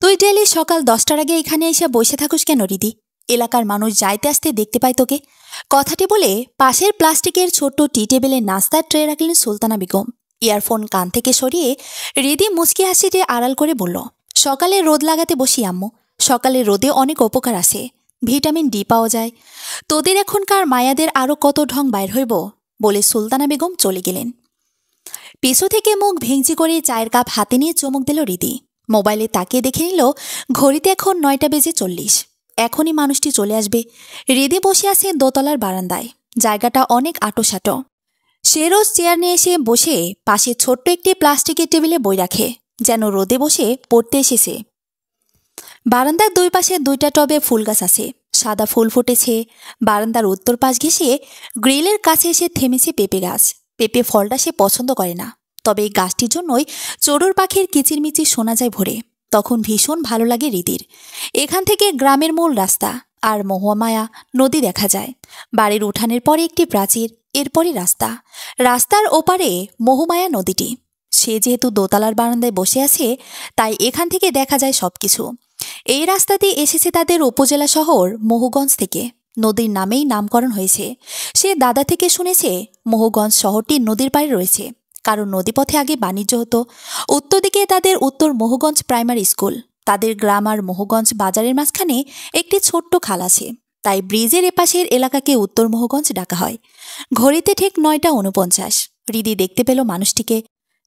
তুই ডেলি সকাল 10টার আগে এখানে এসে বসে থাকুস কেন রিদি? এলাকার মানুষ যাইতে আসতে দেখতে পায় তোকে। কথাটি বলে পাশের প্লাস্টিকের ছোট্ট টি টেবিলে নাস্তার ট্রে রাখলেন সুলতানা বেগম। ইয়ারফোন কান থেকে সরিয়ে রিদি মুচকি হাসিতে আড়াল করে বলল, সকালে রোদ লাগাতে বসি আম্মু। সকালে রোদে অনেক উপকার আছে, ভিটামিন ডি পাওয়া যায়। তোদের এখনকার মায়াদের আরও কত ঢং বাইর হইব, বলে সুলতানা বেগম চলে গেলেন। পিছু থেকে মুখ ভেঙচি করে চায়ের কাপ হাতে নিয়ে চমক দিল রিদি। মোবাইলে তাকিয়ে দেখে নিল ঘড়িতে এখন 9:40। এখনই মানুষটি চলে আসবে। রিদি বসে আছে দোতলার বারান্দায়। জায়গাটা অনেক আঁটোসাঁটো। সে রোজ চেয়ার নিয়ে এসে বসে পাশে ছোট্ট একটি প্লাস্টিকের টেবিলে বই রাখে, যেন রোদে বসে পড়তে এসেছে। বারান্দার দুই পাশে 2টা টবে ফুল গাছ আছে, সাদা ফুল ফুটেছে। বারান্দার উত্তর পাশ ঘেঁষে গ্রিলের কাছে এসে থেমেছে পেঁপে গাছ। পেঁপে ফলটা সে পছন্দ করে না, তবে এই গাছটির জন্যই চড়ুর পাখির কিচিরমিচির শোনা যায় ভোরে। তখন ভীষণ ভালো লাগে রিদির। এখান থেকে গ্রামের মূল রাস্তা আর মহামায়া নদী দেখা যায়। বাড়ির উঠানের পরে একটি প্রাচীর, এরপরই রাস্তা। রাস্তার ওপারে মহামায়া নদীটি। সে যেহেতু দোতলার বারান্দায় বসে আছে, তাই এখান থেকে দেখা যায় সবকিছু। এই রাস্তা দিয়ে এসেছে তাদের উপজেলা শহর মহুগঞ্জ থেকে। নদীর নামেই নামকরণ হয়েছে। সে দাদা থেকে শুনেছে মহুগঞ্জ শহরটি নদীর পাড়ে রয়েছে, কারণ নদীপথে আগে বাণিজ্য হতো। উত্তর দিকে তাদের উত্তর মহুগঞ্জ প্রাইমারি স্কুল। তাদের গ্রাম আর মহুগঞ্জ বাজারের মাঝখানে একটি ছোট্ট খাল আছে, তাই ব্রিজের এপাশের এলাকাকে উত্তর মহুগঞ্জ ডাকা হয়। ঘড়িতে ঠিক 9:49। রিদি দেখতে পেল মানুষটিকে।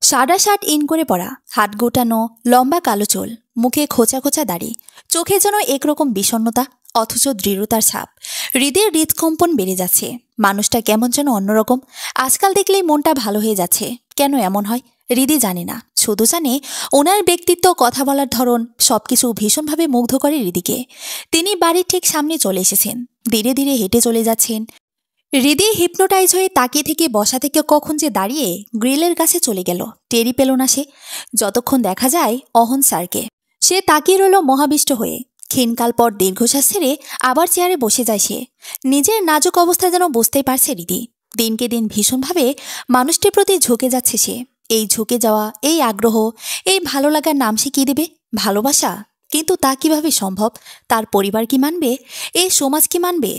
সাদা শার্ট ইন করে পরা, হাত গোটানো, লম্বা কালো চুল, মুখে খোঁচা খোঁচা দাড়ি, চোখে যেন একরকম বিষণ্ণতা অথচ দৃঢ়তার ছাপ। হৃদের হৃদকম্পন বেড়ে যাচ্ছে। মানুষটা কেমন যেন অন্যরকম। আজকাল দেখলেই মনটা ভালো হয়ে যাচ্ছে। কেন এমন হয় হৃদি জানে না, শুধু জানে ওনার ব্যক্তিত্ব, কথা বলার ধরন সবকিছু ভীষণভাবে মুগ্ধ করে হৃদিকে। তিনি বাড়ির ঠিক সামনে চলে এসেছেন, ধীরে ধীরে হেঁটে চলে যাচ্ছেন। হৃদি হিপনোটাইজ হয়ে তাকিয়ে থেকে বসা থেকে কখন যে দাঁড়িয়ে গ্রিলের কাছে চলে গেল টেরি পেল না সে। যতক্ষণ দেখা যায় অহন স্যারকে। সে তাকিয়ে রইল মহাবিষ্ট হয়ে। ক্ষীণকাল পর দীর্ঘশ্বাস ছেড়ে আবার চেয়ারে বসে যায় সে। নিজের নাজুক অবস্থা যেন বুঝতেই পারছে হৃদি। দিনকে দিন ভীষণভাবে মানুষটির প্রতি ঝুঁকে যাচ্ছে সে। এই ঝুঁকে যাওয়া, এই আগ্রহ, এই ভালো লাগার নাম সে কি দেবে? ভালোবাসা? কিন্তু তা কিভাবে সম্ভব? তার পরিবার কি মানবে? এই সমাজ কি মানবে?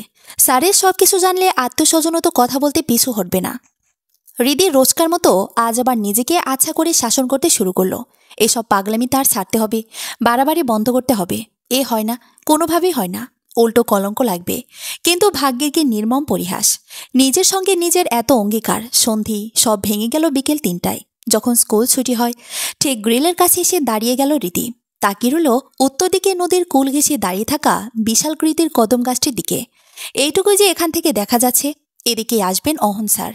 স্যারের সবকিছু জানলে আত্মস্বজনও তো কথা বলতে পিছু হটবে না। হৃদি রোজকার মতো আজ আবার নিজেকে আচ্ছা করে শাসন করতে শুরু করলো। এসব পাগলামি তার ছাড়তে হবে, বাড়াবাড়ি বন্ধ করতে হবে। এ হয় না, কোনোভাবেই হয় না। উল্টো কলঙ্ক লাগবে। কিন্তু ভাগ্যের কি নির্মম পরিহাস। নিজের সঙ্গে নিজের এত অঙ্গীকার, সন্ধি সব ভেঙে গেল বিকেল 3টায়, যখন স্কুল ছুটি হয়। ঠিক গ্রিলের কাছে এসে দাঁড়িয়ে গেল রীতি। তাকিয়ে রইল উত্তর দিকে নদীর কুল ঘেঁষে দাঁড়িয়ে থাকা বিশালকৃতির কদম গাছটির দিকে। এইটুকুই যে এখান থেকে দেখা যাচ্ছে। এদিকে আসবেন অহন স্যার।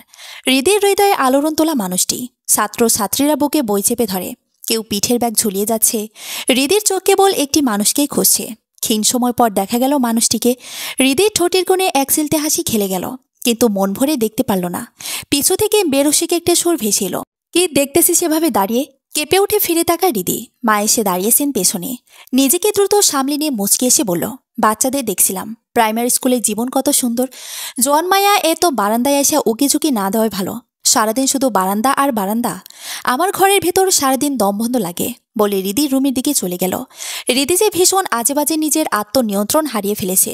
হৃদের হৃদয়ে আলোড়ন তোলা মানুষটি। ছাত্র ছাত্রীরা বুকে বই চেপে ধরে, কেউ পিঠের ব্যাগ ঝুলিয়ে যাচ্ছে। হৃদের চোখ কেবল একটি মানুষকেই খুঁজছে। ক্ষীণ সময় পর দেখা গেল মানুষটিকে। হৃদের ঠোঁটের কোণে এক সিলতে হাসি খেলে গেল, কিন্তু মন ভরে দেখতে পারল না। পিছু থেকে বেরসিকে একটা সুর ভেসে এলো, কি দেখতেছি সেভাবে দাঁড়িয়ে? কেঁপে উঠে ফিরে তাকায় হৃদি। মা এসে দাঁড়িয়েছেন পেছনে। নিজেকে দ্রুত সামলে নিয়ে মুচকি এসে বলল, বাচ্চাদের দেখছিলাম, প্রাইমারি স্কুলের জীবন কত সুন্দর। জোয়ান মায়া এত বারান্দায় এসে উকি ঝুঁকি না দেওয়াই ভালো। সারাদিন শুধু বারান্দা আর বারান্দা। আমার ঘরের ভেতর সারাদিন দমবন্ধ লাগে, বলে হৃদি রুমের দিকে চলে গেল। হৃদি যে ভীষণ আজেবাজে নিজের আত্মনিয়ন্ত্রণ হারিয়ে ফেলেছে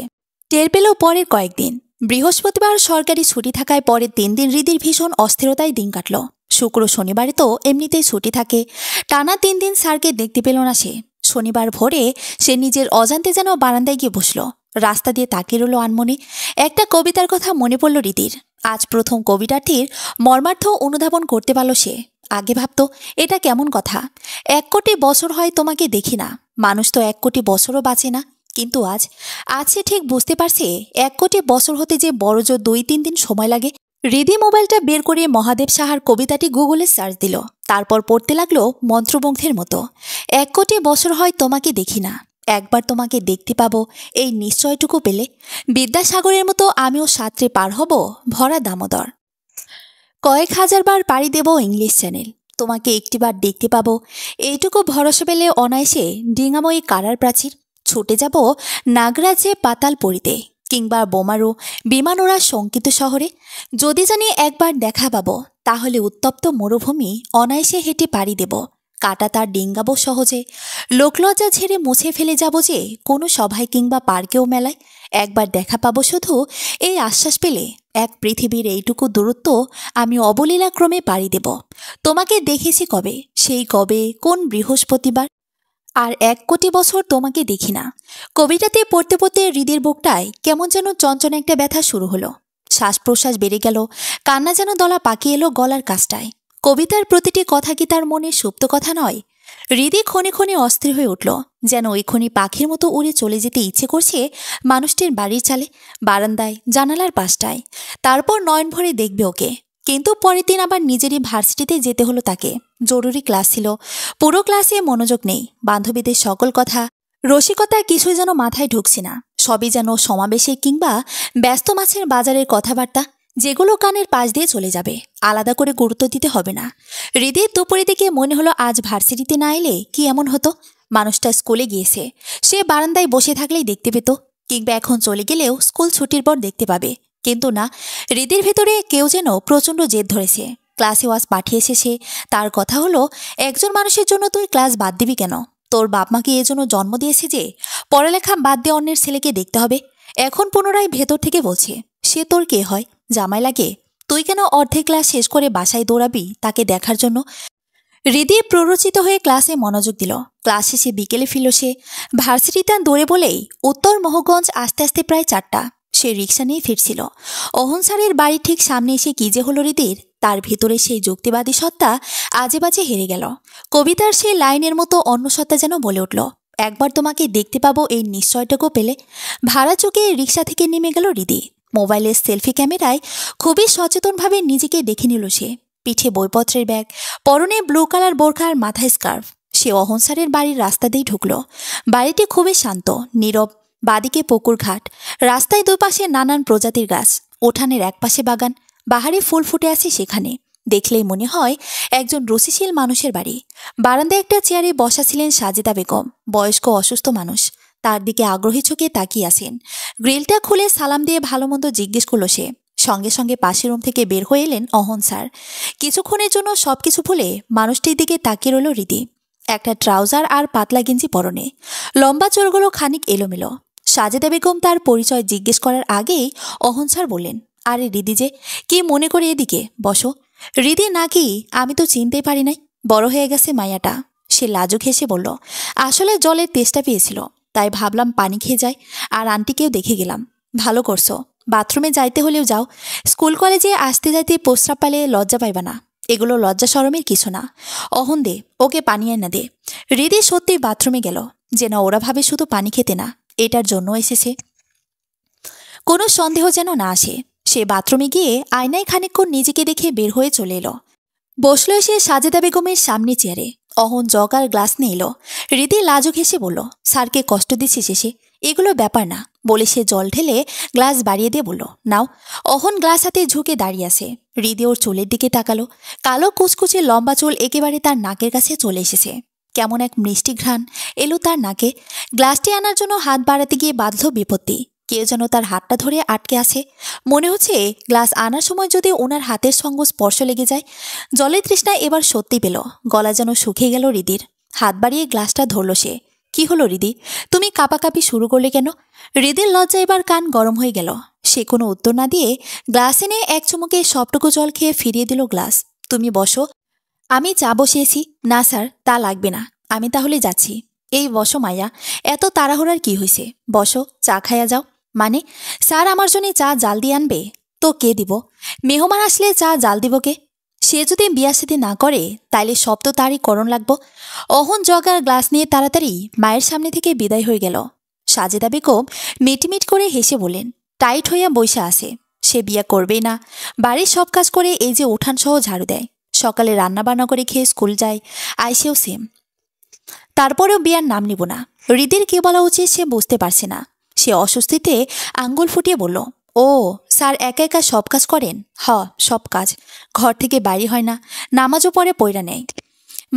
টের পেল পরের কয়েকদিন। বৃহস্পতিবার সরকারি ছুটি থাকায় পরের 3 দিন হৃদির ভীষণ অস্থিরতায় দিন কাটল। শুক্র শনিবারে তো এমনিতেই ছুটি থাকে। টানা 3 দিন স্যারকে দেখতে পেল না সে। শনিবার ভোরে সে নিজের অজান্তে যেন বারান্দায় গিয়ে বসল। রাস্তা দিয়ে তাকিয়ে রইল আনমনে। একটা কবিতার কথা মনে পড়ল হৃদির। আজ প্রথম কবিতাটির মর্মার্থ অনুধাবন করতে পারল সে। আগে ভাবত এটা কেমন কথা, 1 কোটি বছর হয় তোমাকে দেখি না। মানুষ তো 1 কোটি বছরও বাঁচে না। কিন্তু আজ সে ঠিক বুঝতে পারছে 1 কোটি বছর হতে যে বড়জোর 2-3 দিন সময় লাগে। হৃদি মোবাইলটা বের করে মহাদেব সাহার কবিতাটি গুগলে সার্চ দিল। তারপর পড়তে লাগলো মন্ত্রমুগ্ধের মতো। 1 কোটি বছর হয় তোমাকে দেখি না, একবার তোমাকে দেখতে পাবো, এই নিশ্চয়টুকু পেলে বিদ্যাসাগরের মতো আমিও সাঁতরে পার হব ভরা দামোদর। কয়েক হাজারবার পাড়ি দেব ইংলিশ চ্যানেল, তোমাকে একটিবার দেখতে পাবো, এইটুকু ভরসা পেলে অনায়াসে ডিঙাময়ী কারার প্রাচীর। ছুটে যাব নাগরাজ্যে পাতাল পড়িতে, কিংবা বোমারু বিমান ওড়া শঙ্কিত শহরে। যদি জানি একবার দেখা পাবো, তাহলে উত্তপ্ত মরুভূমি অনায়াসে হেঁটে পাড়ি দেব। কাটা তার ডিঙ্গাবো সহজে, লোকলজ্জা ঝেড়ে মুছে ফেলে যাব যে কোনো সভায় কিংবা পার্কেও মেলায় একবার দেখা পাবো শুধু, এই আশ্বাস পেলে এক পৃথিবীর এইটুকু দূরত্ব আমি অবলীলাক্রমে পাড়ি দেব। তোমাকে দেখেছি কবে, সেই কবে কোন বৃহস্পতিবার, আর 1 কোটি বছর তোমাকে দেখি না। কবিতাতে পড়তে পড়তে হৃদের বুকটায় কেমন যেন চঞ্চন একটা ব্যথা শুরু হলো। শ্বাস প্রশ্বাস বেড়ে গেল, কান্না যেন দলা পাকিয়ে এলো গলার কাছটায়। কবিতার প্রতিটি কথা কি তার মনে সুপ্ত কথা নয়? হৃদি ক্ষণে ক্ষণে অস্থির হয়ে উঠল, যেন ওইক্ষণি পাখির মতো উড়ে চলে যেতে ইচ্ছে করছে মানুষটির বাড়ির চালে, বারান্দায়, জানালার পাশটায়। তারপর নয়ন ভরে দেখবে ওকে। কিন্তু পরের দিন আবার নিজেরই ভার্সিটিতে যেতে হলো তাকে। জরুরি ক্লাস ছিল, পুরো ক্লাসে মনোযোগ নেই। বান্ধবীদের সকল কথা, রসিকতা কিছুই যেন মাথায় ঢুকছে না। সবই যেন সমাবেশে কিংবা ব্যস্ত মাছের বাজারের কথাবার্তা, যেগুলো কানের পাশ দিয়ে চলে যাবে, আলাদা করে গুরুত্ব দিতে হবে না। হৃদয়ের দুপুরে দিকে মনে হলো আজ ভার্সিটিতে না এলে কি এমন হতো। মানুষটা স্কুলে গিয়েছে, সে বারান্দায় বসে থাকলেই দেখতে পেত, কিংবা এখন চলে গেলেও স্কুল ছুটির পর দেখতে পাবে। কিন্তু না, হৃদির ভেতরে কেউ যেন প্রচণ্ড জেদ ধরেছে। ক্লাসে ওয়াজ পাঠিয়েছে সে। তার কথা হলো, একজন মানুষের জন্য তুই ক্লাস বাদ দিবি কেন? তোর বাপ মাকে এজন্য জন্ম দিয়েছে যে পড়ালেখা বাদ দিয়ে অন্যের ছেলেকে দেখতে হবে। এখন পুনরায় ভেতর থেকে বলছে, সে তোর কে হয়? জামাই লাগে? তুই কেন অর্ধেক ক্লাস শেষ করে বাসায় দৌড়াবি তাকে দেখার জন্য? হৃদি প্ররোচিত হয়ে ক্লাসে মনোযোগ দিল। ক্লাস শেষে বিকেলে ফিরল সে। ভার্সিটিতে দৌড়ে বলেই উত্তর মোহগঞ্জ আস্তে আস্তে প্রায় 4টা। সে রিক্সা নিয়ে ফিরছিল। অহন স্যারের বাড়ির ঠিক সামনে এসে কি যে হলো হৃদির, তার ভেতরে সেই যুক্তিবাদী সত্তা আজে বাজে হেরে গেল। কবিতার সেই লাইনের মতো অন্য সত্তা যেন বলে উঠল, একবার তোমাকে দেখতে পাবো এই নিশ্চয়টুকু পেলে। ভাড়া চুকে রিক্সা থেকে নেমে গেল হৃদি। মোবাইলের সেলফি ক্যামেরায় খুবই সচেতনভাবে নিজেকে দেখে নিল সে। পিঠে বইপত্রের ব্যাগ, পরনে ব্লু কালার বোরখা আর মাথায় স্কার্ফ। সে অহন স্যারের বাড়ির রাস্তা দিয়ে ঢুকল। বাড়িটি খুবই শান্ত, নীরব। বাদিকে পুকুর ঘাট, রাস্তায় দুই পাশে নানান প্রজাতির গাছ, উঠানের একপাশে বাগান, বাহারি ফুল ফুটে আছে সেখানে। দেখলেই মনে হয় একজন রুচিশীল মানুষের বাড়ি। বারান্দায় একটা চেয়ারে বসা ছিলেন সাজেদা বেগম, বয়স্ক অসুস্থ মানুষ। তার দিকে আগ্রহী চোখে তাকিয়ে আছেন। গ্রিলটা খুলে সালাম দিয়ে ভালো মন্দ জিজ্ঞেস করল সে। সঙ্গে সঙ্গে পাশের রুম থেকে বের হয়ে এলেন অহন স্যার। কিছুক্ষণের জন্য সবকিছু ভুলে মানুষটির দিকে তাকিয়ে রইল হৃদি। একটা ট্রাউজার আর পাতলা গেঞ্জি পরনে, লম্বা চুলগুলো খানিক এলোমেলো। সাজেদা বেগম তার পরিচয় জিজ্ঞেস করার আগেই অহন স্যার বললেন, আরে হৃদি যে, কি মনে করে এদিকে বসো। হৃদি নাকি, আমি তো চিনতেই পারি নাই, বড় হয়ে গেছে মায়াটা। সে লাজুক হেসে বলল, আসলে জলের তেষ্টা পেয়েছিল, তাই ভাবলাম পানি খেয়ে যাই, আর আন্টিকেও দেখে গেলাম। ভালো করছো, বাথরুমে যাইতে হলেও যাও। স্কুল কলেজে আসতে যাইতে প্রস্রাব পাইলে লজ্জা পাইবা না, এগুলো লজ্জা শরমের কিছু না। অহন দে, ওকে পানি এনে দে। হৃদি সত্যি বাথরুমে গেল, যেন ওরা ভাবে শুধু পানি খেতে না, এটার জন্য এসেছে। কোনো সন্দেহ যেন না আসে। সে বাথরুমে গিয়ে আয়নায় খানিকক্ষণ নিজেকে দেখে বের হয়ে চলে এলো। বসলো এসে সাজেদা বেগমের সামনে চেয়ারে। অহন জগ আর গ্লাস নিয়ে এলো। হৃদি লাজুক হেসে বলল, স্যারকে কষ্ট দিচ্ছিস এসে? এগুলো ব্যাপার না, বলে সে জল ঢেলে গ্লাস বাড়িয়ে দিয়ে বলল, নাও। অহন গ্লাস হাতে ঝুঁকে দাঁড়িয়ে আছে। হৃদি ওর চুলের দিকে তাকালো। কালো কুচকুচে লম্বা চুল একেবারে তার নাকের কাছে চলে এসেছে। কেমন এক মিষ্টি ঘ্রাণ এলো তার নাকে। গ্লাসটি আনার জন্য হাত বাড়াতে গিয়ে বাঁধল বিপত্তি। কেউ যেন তার হাতটা ধরে আটকে আছে। মনে হচ্ছে গ্লাস আনার সময় যদি ওনার হাতের সঙ্গ স্পর্শ লেগে যায়। জলের তৃষ্ণায় এবার সত্যি পেল, গলা যেন শুকিয়ে গেল হৃদির। হাত বাড়িয়ে গ্লাসটা ধরল সে। কি হলো হৃদি, তুমি কাঁপাকাঁপি শুরু করলে কেন? হৃদির লজ্জা এবার কান গরম হয়ে গেল। সে কোনো উত্তর না দিয়ে গ্লাস এনে এক চুমুকে সবটুকু জল খেয়ে ফিরিয়ে দিল গ্লাস। তুমি বসো। আমি চা বসিয়েছি। না স্যার, তা লাগবে না, আমি তাহলে যাচ্ছি। এই বসো মাইয়া, এত তাড়াহুড়ার কি হয়েছে? বসো, চা খাইয়া যাও। মানে, স্যার আমার জন্য চা জাল দিয়ে আনবে? তো কে দিব? মেহমান আসলে চা জাল দিব কে? সে যদি বিয়া সাথে না করে তাইলে সব তো তারই করণ লাগবো। অহন জগার গ্লাস নিয়ে তাড়াতাড়ি মায়ের সামনে থেকে বিদায় হয়ে গেল। সাজেদা বেগম মিটমিট করে হেসে বললেন, টাইট হইয়া বইসা আছে, সে বিয়া করবেই না। বাড়ির সব কাজ করে এই যে উঠান সহ ঝাড়ু দেয়, সকালে রান্নাবান্না করে খেয়ে স্কুল যায়, আইসেও সেম। তারপরেও বিয়ার নাম নিব না। হৃদির কি বলা উচিত সে বুঝতে পারছে না। সে অস্বস্তিতে আঙ্গুল ফুটিয়ে বলল, ও স্যার একা একা সব কাজ করেন? হ, সব কাজ। ঘর থেকে বাইরে হয় না, নামাজও পড়ে পইরা নেয়।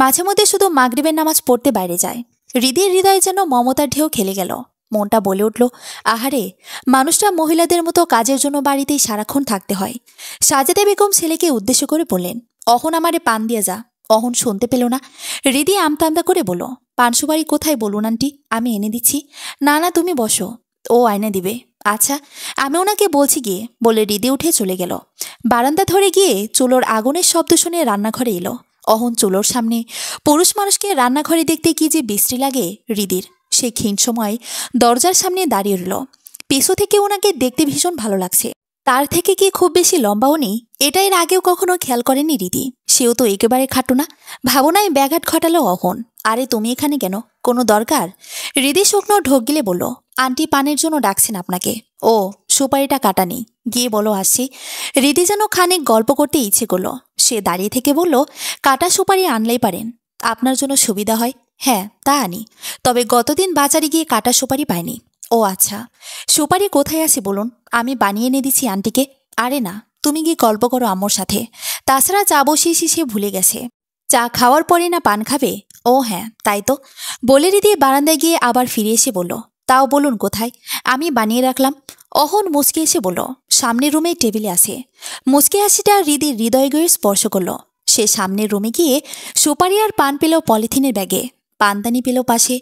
মাঝে মধ্যে শুধু মাগরিবের নামাজ পড়তে বাইরে যায়। হৃদির হৃদয়ে যেন মমতার ঢেউ খেলে গেল। মনটা বলে উঠল, আহারে, মানুষটা মহিলাদের মতো কাজের জন্য বাড়িতেই সারাক্ষণ থাকতে হয়। সাজেদা বেগম ছেলেকে উদ্দেশ্য করে বললেন, অহন আমারে পান দিয়ে যা। অহন শুনতে পেল না। হৃদি আমতা আমতা করে বলল, পান সুপারি কোথায় বলুন আন্টি, আমি এনে দিচ্ছি। না না, তুমি বসো, ও আয়না দিবে। আচ্ছা, আমি ওনাকে বলছি গিয়ে, বলে হৃদি উঠে চলে গেল। বারান্দা ধরে গিয়ে চুলোর আগুনের শব্দ শুনে রান্নাঘরে এলো। অহন চুলোর সামনে পুরুষ মানুষকে রান্নাঘরে দেখতে কি যে বিশ্রী লাগে হৃদির। সে ক্ষীণ সময় দরজার সামনে দাঁড়িয়ে রইল। পিছু থেকে ওনাকে দেখতে ভীষণ ভালো লাগছে। তার থেকে কি খুব বেশি লম্বাও নেই, এটা এর আগেও কখনো খেয়াল করেনি হৃদি। সেও তো একেবারে খাটো না। ভাবনায় ব্যাঘাত ঘটালো অহন। আরে তুমি এখানে কেন, কোনো দরকার? হৃদি শুকনো ঢোক গিলে বলল, আন্টি পানের জন্য ডাকছেন আপনাকে। ও, সুপারিটা কাটা নেই, গিয়ে বলো আসছি। হৃদি যেন খানিক গল্প করতে ইচ্ছে করলো। সে দাঁড়িয়ে থেকে বলল, কাটা সুপারি আনলেই পারেন, আপনার জন্য সুবিধা হয়। হ্যাঁ, তা আনি, তবে গতদিন বাজারে গিয়ে কাটা সুপারি পাইনি। ও আচ্ছা, সুপারি কোথায় আছে বলুন, আমি বানিয়ে এনে দিচ্ছি আন্টিকে। আরে না, তুমি গিয়ে গল্প করো আম্মুর সাথে। তাছাড়া চা বসিয়েছি, সে ভুলে গেছে। চা খাওয়ার পরে না পান খাবে? ও হ্যাঁ, তাই তো। বলে রিদি বারান্দায় গিয়ে আবার ফিরে এসে বলল, তাও বলুন কোথায়, আমি বানিয়ে রাখলাম। অহন মুচকে এসে বলল, সামনের রুমে টেবিলে আছে। মুচকে হাসিটা হৃদির হৃদয় গিয়ে স্পর্শ করল। সে সামনের রুমে গিয়ে সুপারি আর পান পেল পলিথিনের ব্যাগে, পানদানি পেল পাশে।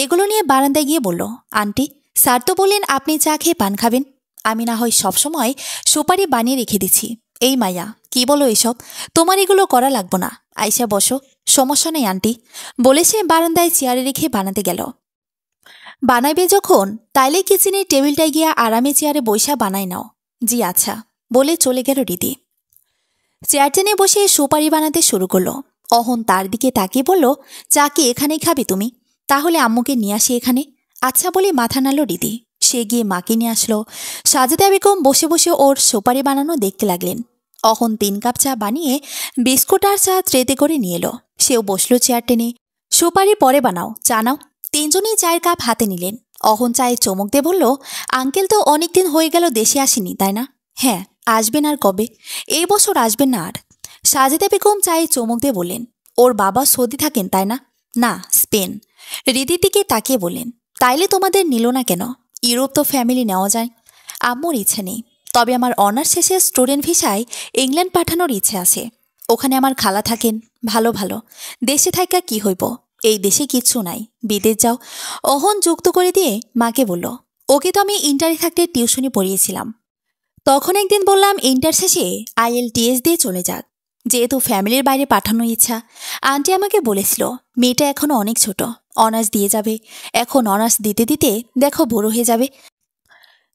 এগুলো নিয়ে বারান্দায় গিয়ে বলল, আন্টি, স্যার তো বললেন আপনি চা খেয়ে পান খাবেন, আমি না হয় সবসময় সুপারি বানিয়ে রেখে দিচ্ছি। এই মাইয়া, কি বলো এসব, তোমার এগুলো করা লাগবো না, আইসা বসো। সমস্যা নেই আন্টি, বলে সে বারান্দায় চেয়ারে রেখে বানাতে গেল। বানাইবে যখন, তাইলে কিচেনের টেবিলটায় গিয়া আরামে চেয়ারে বৈশা বানাই নাও। জি আচ্ছা, বলে চলে গেল রীতি। চেয়ার টেনে বসে সুপারি বানাতে শুরু করলো। অহন তার দিকে তাকিয়ে বলল, চা কি এখানেই খাবে তুমি? তাহলে আম্মুকে নিয়ে আসি এখানে। আচ্ছা বলে মাথা নাড়ল রীতি। সে গিয়ে মাকে নিয়ে আসলো। সাজেদা বেগম বসে বসে ওর সুপারি বানানো দেখতে লাগলেন। অহন 3 কাপ চা বানিয়ে বিস্কুট আর চা ট্রেতে করে নিয়ে এলো। সেও বসলো চেয়ার টেনে। সুপারি পরে বানাও, চা নাও। 3জনই চায়ের কাপ হাতে নিলেন। অহন চায়ে চমক দিয়ে বলল, আঙ্কেল তো অনেকদিন হয়ে গেল দেশে আসেনি, তাই না? হ্যাঁ, আসবেন আর কবে? এই বছর আসবেন না আর। সাজেদা বেগম চায়ে চমক দিয়ে বললেন, ওর বাবা সৌদি থাকেন তাই না? না, স্পেন। হৃদির দিকে তাকিয়ে বললেন, তাইলে তোমাদের নিল না কেন? ইউরোপ তো ফ্যামিলি নেওয়া যায়। আম্মুর ইচ্ছে নেই, তবে আমার অনার্স শেষে স্টুডেন্ট ভিসায় ইংল্যান্ড পাঠানোর ইচ্ছে আছে। ওখানে আমার খালা থাকেন, ভালো ভালো। দেশে থাকা কি হইব, এই দেশে কিচ্ছু নাই, বিদেশ যাও। অহন যুক্ত করে দিয়ে মাকে বলল, ওকে তো আমি ইন্টারে থাকতে টিউশনি পড়িয়েছিলাম। তখন একদিন বললাম ইন্টার শেষে IELTS দিয়ে চলে যাক, যেহেতু ফ্যামিলির বাইরে পাঠানোর ইচ্ছা। আন্টি আমাকে বলেছিল, মেয়েটা এখনো অনেক ছোট, অনার্স দিয়ে যাবে। এখন অনার্স দিতে দিতে দেখো বড় হয়ে যাবে।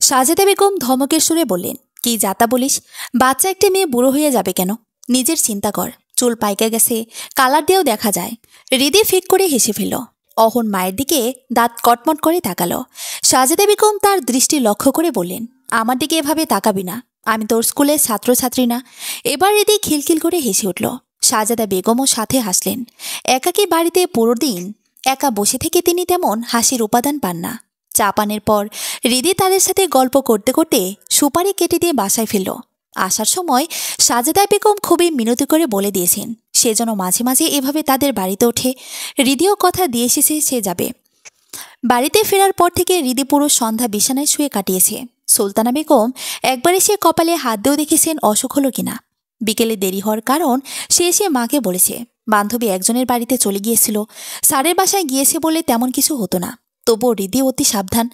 সাজেদা বেগম ধমকের সুরে বললেন, কি যাতা বলিস, বাচ্চা একটা মেয়ে বুড়ো হয়ে যাবে কেন? নিজের চিন্তা কর, চুল পাইকা গেছে, কালার দিয়েও দেখা যায়। হৃদয় ফিক করে হেসে ফেলল। অহন মায়ের দিকে দাঁত কটমট করে তাকালো। সাজেদা বেগম তার দৃষ্টি লক্ষ্য করে বললেন, আমার দিকে এভাবে তাকাবি না, আমি তোর স্কুলের ছাত্রছাত্রী না। এবার হৃদয় খিলখিল করে হেসে উঠল। সাজেদা বেগমও সাথে হাসলেন। একাকী বাড়িতে পুরো দিন একা বসে থেকে তিনি তেমন হাসির উপাদান পান না। চা পানের পর হৃদি তাদের সাথে গল্প করতে করতে সুপারি কেটে দিয়ে বাসায় ফেলল। আসার সময় সাজেদা বেগম খুবই মিনতি করে বলে দিয়েছেন সে যেন মাঝে মাঝে এভাবে তাদের বাড়িতে ওঠে। হৃদিও কথা দিয়ে এসেছে সে যাবে। বাড়িতে ফেরার পর থেকে হৃদি পুরো সন্ধ্যা বিছানায় শুয়ে কাটিয়েছে। সুলতানা বেগম একবার এসে কপালে হাত দিয়েও দেখেছেন অসুখ হলো কিনা। বিকেলে দেরি হওয়ার কারণ সে এসে মাকে বলেছে বান্ধবী একজনের বাড়িতে চলে গিয়েছিল, স্যারের বাসায় গিয়েছে বলে তেমন কিছু হতো না। তবুও হৃদি অতি সাবধান।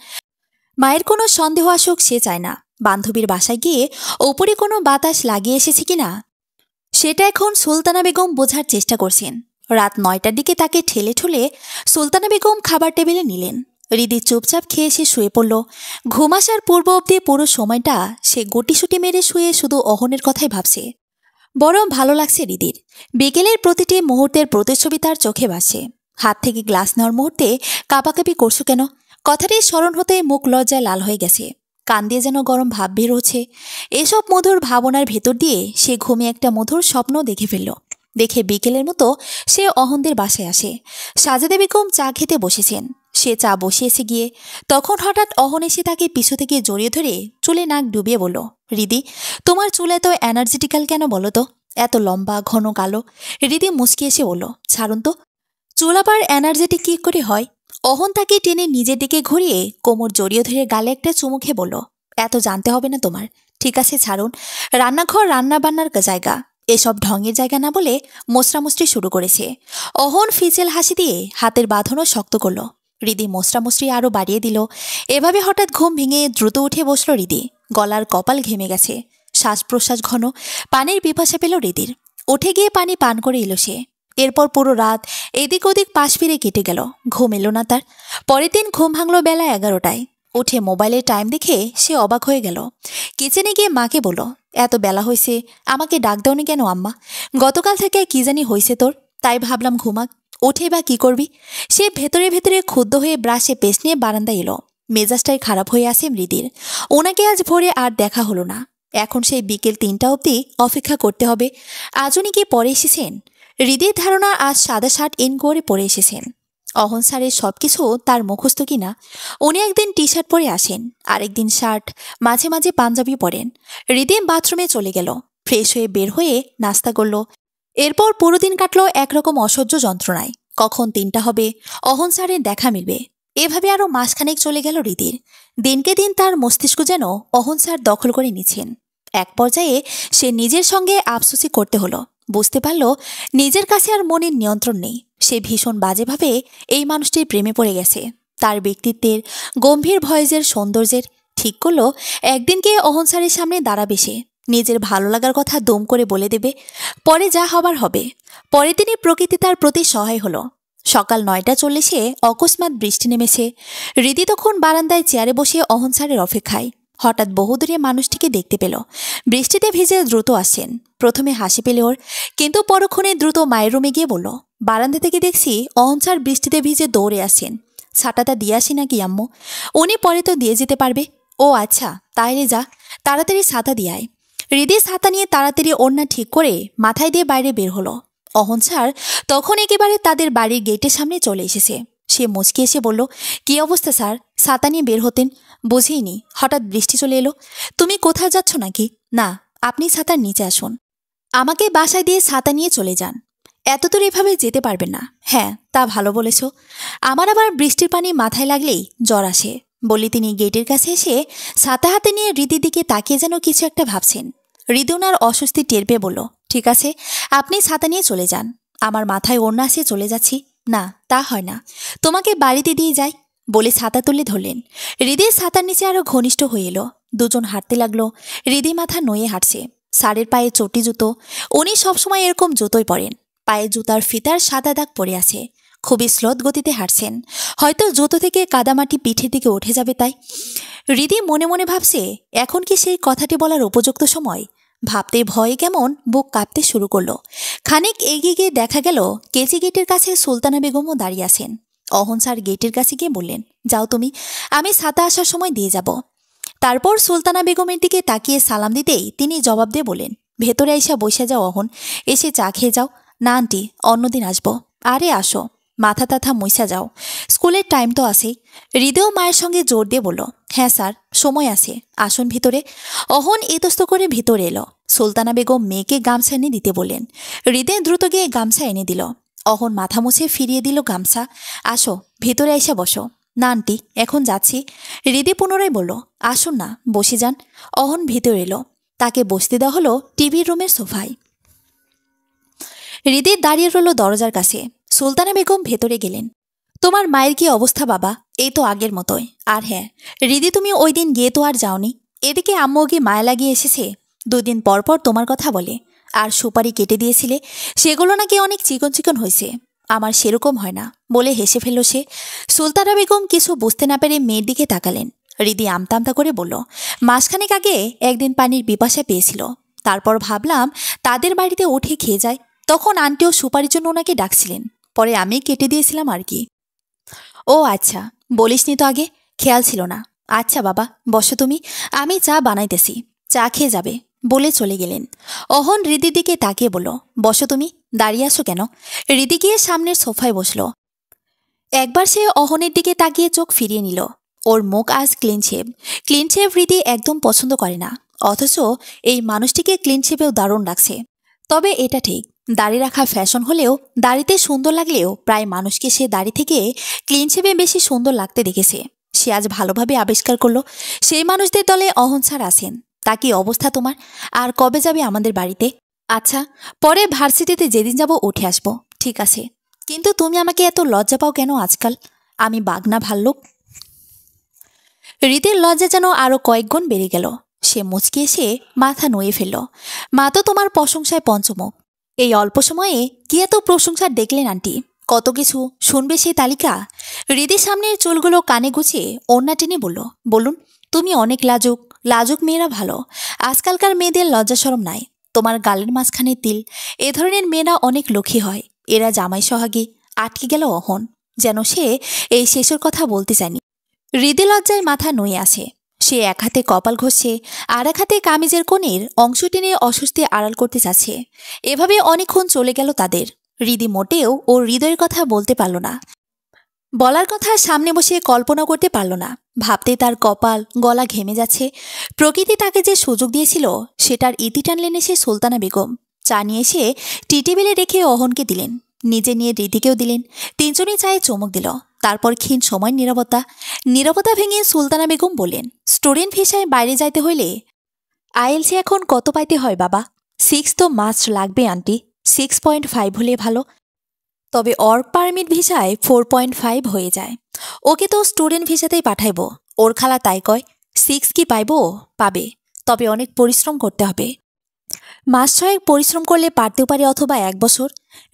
মায়ের কোনো সন্দেহ আসুক সে চায় না। বান্ধবীর বাসায় গিয়ে ওপরে কোনো বাতাস লাগিয়ে এসেছে কিনা সেটা এখন সুলতানা বেগম বোঝার চেষ্টা করছেন। রাত 9টার দিকে তাকে ঠেলে ঠুলে সুলতানা বেগম খাবার টেবিলে নিলেন। হৃদি চুপচাপ খেয়ে সে শুয়ে পড়ল। ঘুম আসার পূর্ব অবধি পুরো সময়টা সে গুটিসুটি মেরে শুয়ে শুধু অহনের কথাই ভাবছে। বড় ভালো লাগছে হৃদির। বিকেলের প্রতিটি মুহূর্তের প্রতিচ্ছবি তার চোখে ভাসে। হাত থেকে গ্লাস নেওয়ার মুহূর্তে কাঁপাকাঁপি করছো কেন, কথাটি স্মরণ হতে মুখ লজ্জায় লাল হয়ে গেছে। কান দিয়ে যেন গরম ভাব বের হচ্ছে। এসব মধুর ভাবনার ভেতর দিয়ে সে ঘুমে একটা মধুর স্বপ্ন দেখে ফেলল। দেখে বিকেলের মতো সে অহনদের বাসায় আসে। সাজেদা বেগম চা খেতে বসেছেন। সে চা বসিয়েছে গিয়ে তখন হঠাৎ অহন এসে তাকে পিছু থেকে জড়িয়ে ধরে চুলে নাক ডুবিয়ে বলল, হৃদি, তোমার চুল এত এনার্জেটিক্যাল কেন বলো তো, এত লম্বা ঘন কালো। হৃদি মুচকি এসে বলল, ছাড়ুন তো, চুল আবার এনার্জেটিক কি করে হয়? অহন তাকে টেনে নিজের দিকে ঘুরিয়ে কোমর জড়িয়ে ধরে গালে একটা চুমু খেয়ে বলল, এত জানতে হবে না তোমার, ঠিক আছে ছাড়ুন। রান্নাঘর রান্না বান্নার জায়গা, এসব ঢঙের জায়গা না বলে মোসরামুসরি শুরু করেছে। অহন ফিচেল হাসি দিয়ে হাতের বাঁধনও শক্ত করল। হৃদি মোসরামুসরি আরও বাড়িয়ে দিল। এভাবে হঠাৎ ঘুম ভেঙে দ্রুত উঠে বসল হৃদি। গলার কপাল ঘেমে গেছে, শ্বাস প্রশ্বাস ঘন, পানির পিপাসা পেল হৃদির। উঠে গিয়ে পানি পান করে এলো সে। এরপর পুরো রাত এদিক ওদিক পাশ ফিরে কেটে গেল, ঘুম এলো না তার। পরের দিন ঘুম ভাঙল বেলা 11টায়। উঠে মোবাইলের টাইম দেখে সে অবাক হয়ে গেল। কিচেনে গিয়ে মাকে বলল, এত বেলা হয়েছে, আমাকে ডাক দাওনি কেন আম্মা? গতকাল থেকে কি জানি হয়েছে তোর, তাই ভাবলাম ঘুমাক, উঠে বা কি করবি? সে ভেতরে ভেতরে ক্ষুব্ধ হয়ে ব্রাশে পেস্ট নিয়ে বারান্দায় এলো। মেজাজটাই খারাপ হয়ে আসে মৃদির। ওনাকে আজ ভোরে আর দেখা হলো না। এখন সেই বিকেল 3টা অবধি অপেক্ষা করতে হবে। আজ উনি কি পরে এসেছেন? হৃদির ধারণা আজ সাদা শার্ট ইন করে পরে এসেছেন। অহন স্যারের সবকিছু তার মুখস্থ কিনা। উনি একদিন টি শার্ট পরে আসেন, আরেকদিন শার্ট, মাঝে মাঝে পাঞ্জাবি পরেন। হৃদি বাথরুমে চলে গেল, ফ্রেশ হয়ে বের হয়ে নাস্তা করল। এরপর পুরো দিন কাটল একরকম অসহ্য যন্ত্রণায়। কখন 3টা হবে, অহন স্যারের দেখা মিলবে, এভাবে আরও মাসখানেক চলে গেল হৃদির। দিনকে দিন তার মস্তিষ্ক যেন অহন স্যার দখল করে নিচ্ছেন। এক পর্যায়ে সে নিজের সঙ্গে আফসোসি করতে হলো। বুঝতে পারল নিজের কাছে আর মনের নিয়ন্ত্রণ নেই। সে ভীষণ বাজেভাবে এই মানুষটির প্রেমে পড়ে গেছে। তার ব্যক্তিত্বের, গম্ভীর ভয়েসের, সৌন্দর্যের। ঠিক করলো একদিন গিয়ে অহন স্যারের সামনে দাঁড়াবে সে, নিজের ভালো লাগার কথা দম করে বলে দেবে। পরে যা হবার হবে। পরে তিনি প্রকৃতি তার প্রতি সহায় হলো। সকাল 9টা 40-এ অকস্মাৎ বৃষ্টি নেমেছে। হৃদি তখন বারান্দায় চেয়ারে বসে অহন স্যারের অপেক্ষায়। হঠাৎ বহুদূরে মানুষটিকে দেখতে পেল। বৃষ্টিতে ভিজে দ্রুত আসছেন। প্রথমে হাসি পেলে ওর, কিন্তু পরক্ষণে দ্রুত মায়ের রুমে গিয়ে বলল, বারান্দা থেকে দেখছি অহন স্যার বৃষ্টিতে ভিজে দৌড়ে আসছেন। ছাতাটা দিয়ে আসি নাকি আম্মু? উনি পরে তো দিয়ে যেতে পারবে। ও আচ্ছা, তাইলে যা, তাড়াতাড়ি ছাতা দিয়ে আয়। হৃদি ছাতা নিয়ে তাড়াতাড়ি ওড়না ঠিক করে মাথায় দিয়ে বাইরে বের হলো। অহন স্যার তখন একেবারে তাদের বাড়ির গেটের সামনে চলে এসেছে। সে মুচকি এসে বলল, কি অবস্থা স্যার? ছাতা নিয়ে বের হতেন, বুঝিনি হঠাৎ বৃষ্টি চলে এলো। তুমি কোথাও যাচ্ছ নাকি? না, আপনি ছাতার নিচে আসুন। আমাকে বাসায় দিয়ে ছাতা নিয়ে চলে যান। এতদূর এভাবে যেতে পারবেন না। হ্যাঁ, তা ভালো বলেছ। আমার আবার বৃষ্টির পানি মাথায় লাগলেই জ্বর আসে। বলি তিনি গেটের কাছে এসে ছাতা হাতে নিয়ে হৃদির দিকে তাকিয়ে যেন কিছু একটা ভাবছেন। হৃদি ওনার অস্বস্তি টের পেয়ে বলল, ঠিক আছে, আপনি ছাতা নিয়ে চলে যান। আমার মাথায় ওড়না আসে চলে যাচ্ছি। না, তা হয় না, তোমাকে বাড়িতে দিয়ে যাই। বলে ছাতা তুলে ধরলেন। হৃদির ছাতার নিচে আরো ঘনিষ্ঠ হয়ে এলো। দুজন হাঁটতে লাগলো। হৃদি মাথা নয়ে হাঁটছে। স্যারের পায়ে চটি জুতো। উনি সবসময় এরকম জুতোই পরেন। পায়ে জুতার ফিতার সাদা দাগ পড়ে আছে। খুবই স্লোত গতিতে হাঁটছেন। হয়তো জুতো থেকে কাদামাটি পিঠের দিকে উঠে যাবে তাই। হৃদি মনে মনে ভাবছে, এখন কি সেই কথাটি বলার উপযুক্ত সময়? ভাবতে ভয়ে কেমন বুক কাঁপতে শুরু করলো। খানিক এগিয়ে গিয়ে দেখা গেল কেজি গেটের কাছে সুলতানা বেগমও দাঁড়িয়ে আছেন। অহন স্যার গেটের কাছে গিয়ে বললেন, যাও তুমি, আমি ছাতা আসার সময় দিয়ে যাব। তারপর সুলতানা বেগমের দিকে তাকিয়ে সালাম দিতেই তিনি জবাব দিয়ে বলেন, ভেতরে এসে বসে যাও অহন, এসে চা খেয়ে যাও। না আন্টি, অন্যদিন আসবো। আরে আসো, মাথা তাথা মুইসা যাও, স্কুলের টাইম তো আছেই। হৃদয় মায়ের সঙ্গে জোর দিয়ে বলল, হ্যাঁ স্যার, সময় আছে, আসুন ভিতরে। অহন ইতস্ত করে ভিতরে এলো। সুলতানা বেগম মেয়েকে গামছা এনে দিতে বললেন। হৃদয় দ্রুত গিয়ে গামছা এনে দিল। অহন মাথা মুছে ফিরিয়ে দিল গামছা। আসো, ভিতরে এসে বসো। না আন্টি, এখন যাচ্ছি। হৃদি পুনরায় বলল, আসুন না, বসে যান। অহন ভিতরে এলো। তাকে বসতে দেওয়া হলো টিভির রুমের সোফায়। হৃদি দাঁড়িয়ে রইল দরজার কাছে। সুলতানা বেগম ভেতরে গেলেন। তোমার মায়ের কি অবস্থা বাবা? এই তো আগের মতোই। আর হ্যাঁ হৃদি, তুমি ওই দিন গিয়ে তো আর যাওনি। এদিকে আম্মু গিয়ে মায়া লাগিয়ে এসেছে। 2 দিন পর পর তোমার কথা বলে। আর সুপারি কেটে দিয়েছিলে, সেগুলো নাকি অনেক চিকন চিকন হয়েছে। আমার সেরকম হয় না বলে হেসে ফেলল সে। সুলতানা বেগম কিছু বুঝতে না পেরে মেয়ের দিকে তাকালেন। হৃদি আমতা আমতা করে বলল, মাসখানেক আগে একদিন পানির পিপাসা পেয়েছিল। তারপর ভাবলাম তাদের বাড়িতে উঠে খেয়ে যায়। তখন আন্টিও সুপারির জন্য ওনাকে ডাকছিলেন। পরে আমি কেটে দিয়েছিলাম আর কি। ও আচ্ছা, বলিসনি তো আগে, খেয়াল ছিল না। আচ্ছা বাবা, বসো তুমি, আমি চা বানাইতেছি, চা খেয়ে যাবে, বলে চলে গেলেন। অহন হৃদির দিকে তাকিয়ে বলল, বসো তুমি, দাঁড়িয়ে আসো কেন? হৃদি গিয়ে সামনের সোফায় বসল। একবার সে অহনের দিকে তাকিয়ে চোখ ফিরিয়ে নিল। ওর মুখ আজ ক্লিন শেভ। ক্লিন শেভ হৃদি একদম পছন্দ করে না, অথচ এই মানুষটিকে ক্লিন শেভেও দারুণ লাগছে। তবে এটা ঠিক, দাড়ি রাখা ফ্যাশন হলেও দাড়িতে সুন্দর লাগলেও প্রায় মানুষকে সে দাড়ি থেকে ক্লিন শেভে বেশি সুন্দর লাগতে দেখেছে। সে আজ ভালোভাবে আবিষ্কার করলো সেই মানুষদের দলে অহন স্যার আছেন। তা কি অবস্থা তোমার? আর কবে যাবে আমাদের বাড়িতে? আচ্ছা, পরে ভার্সিটিতে যেদিন যাব উঠে আসবো, ঠিক আছে। কিন্তু তুমি আমাকে এত লজ্জা পাও কেন আজকাল? আমি বাঘ না ভাল্লুক? হৃদের লজ্জা যেন আরো কয়েক গুণ বেড়ে গেল। সে মুচকি এসে মাথা নুয়ে ফেলল। মা তো তোমার প্রশংসায় পঞ্চমুখ। এই অল্প সময়ে কি এত প্রশংসা দেখলেন আন্টি? কত কিছু শুনবে সেই তালিকা। হৃদির সামনের চুলগুলো কানে গুছিয়ে ওড়না টেনে বলল, বলুন। তুমি অনেক লাজুক। লাজুক মেয়েরা ভালো। আজকালকার মেয়েদের লজ্জা শরম নাই। তোমার গালের মাঝখানে তিল। এ ধরনের মেয়েরা অনেক লক্ষ্মী হয়। এরা জামাই সোহাগী। আটকে গেল অহন। যেন সে এই শেষের কথা বলতে চায়নি। হৃদে লজ্জায় মাথা নুয়ে আসে। সে এক হাতে কপাল ঘষছে, আর এক হাতে কামিজের কোণের অংশ টেনে অস্বস্তি আড়াল করতে চাচ্ছে। এভাবে অনেকক্ষণ চলে গেল তাদের। হৃদি মোটেও ওর হৃদয়ের কথা বলতে পারল না। বলার কথা সামনে বসে কল্পনা করতে পারল না। ভাবতে তার কপাল গলা ঘেমে যাচ্ছে। প্রকৃতি তাকে যে সুযোগ দিয়েছিল সেটার ইতি টানলেন এসে সুলতানা বেগম। চা নিয়ে এসে টি টেবিলে রেখে অহনকে দিলেন। নিজে নিয়ে হৃদিকেও দিলেন। তিনজনই চায়ে চমক দিল। তারপর ক্ষীণ সময় নীরবতা। নীরবতা ভেঙে সুলতানা বেগম বললেন, স্টুডেন্ট ভিসায় বাইরে যাইতে হইলে আইএলসি এখন কত পাইতে হয় বাবা? 6 তো মাস্ট লাগবে আন্টি। 6.5 হলে ভালো। তবে ওয়ার্ক পারমিট ভিসায় 4.5 হয়ে যায়। ওকে তো স্টুডেন্ট ভিসাতেই পাঠাইব। ওর খালা তাই কয়। 6 কি পাইব? পাবে। তবে অনেক পরিশ্রম করতে হবে। মাস ছয়েক পরিশ্রম করলে পারতেও পারে, অথবা 1 বছর।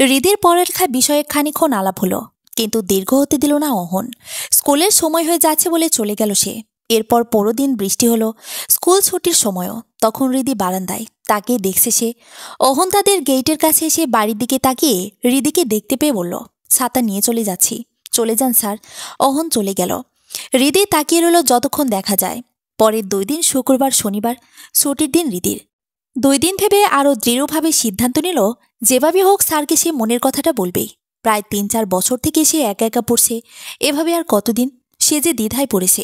হৃদের পড়ালেখা বিষয়ে খানিক্ষণ আলাপ হলো, কিন্তু দীর্ঘ হতে দিল না অহন। স্কুলের সময় হয়ে যাচ্ছে বলে চলে গেল সে। এরপর পুরো দিন বৃষ্টি হলো। স্কুল ছুটির সময়ও। তখন হৃদি বারান্দায় তাকিয়ে দেখছে সে। অহন তাদের গেইটের কাছে এসে বাড়ির দিকে তাকিয়ে হৃদিকে দেখতে পেয়ে বলল, ছাতা নিয়ে চলে যাচ্ছি। চলে যান স্যার। অহন চলে গেল। হৃদি তাকিয়ে রইল যতক্ষণ দেখা যায়। পরের 2 দিন শুক্রবার শনিবার ছুটির দিন হৃদির। 2 দিন ভেবে আরও দৃঢ়ভাবে সিদ্ধান্ত নিল, যেভাবে হোক স্যারকে সে মনের কথাটা বলবেই। প্রায় 3-4 বছর থেকে সে একা একা পড়ছে। এভাবে আর কতদিন? সে যে দ্বিধায় পড়েছে।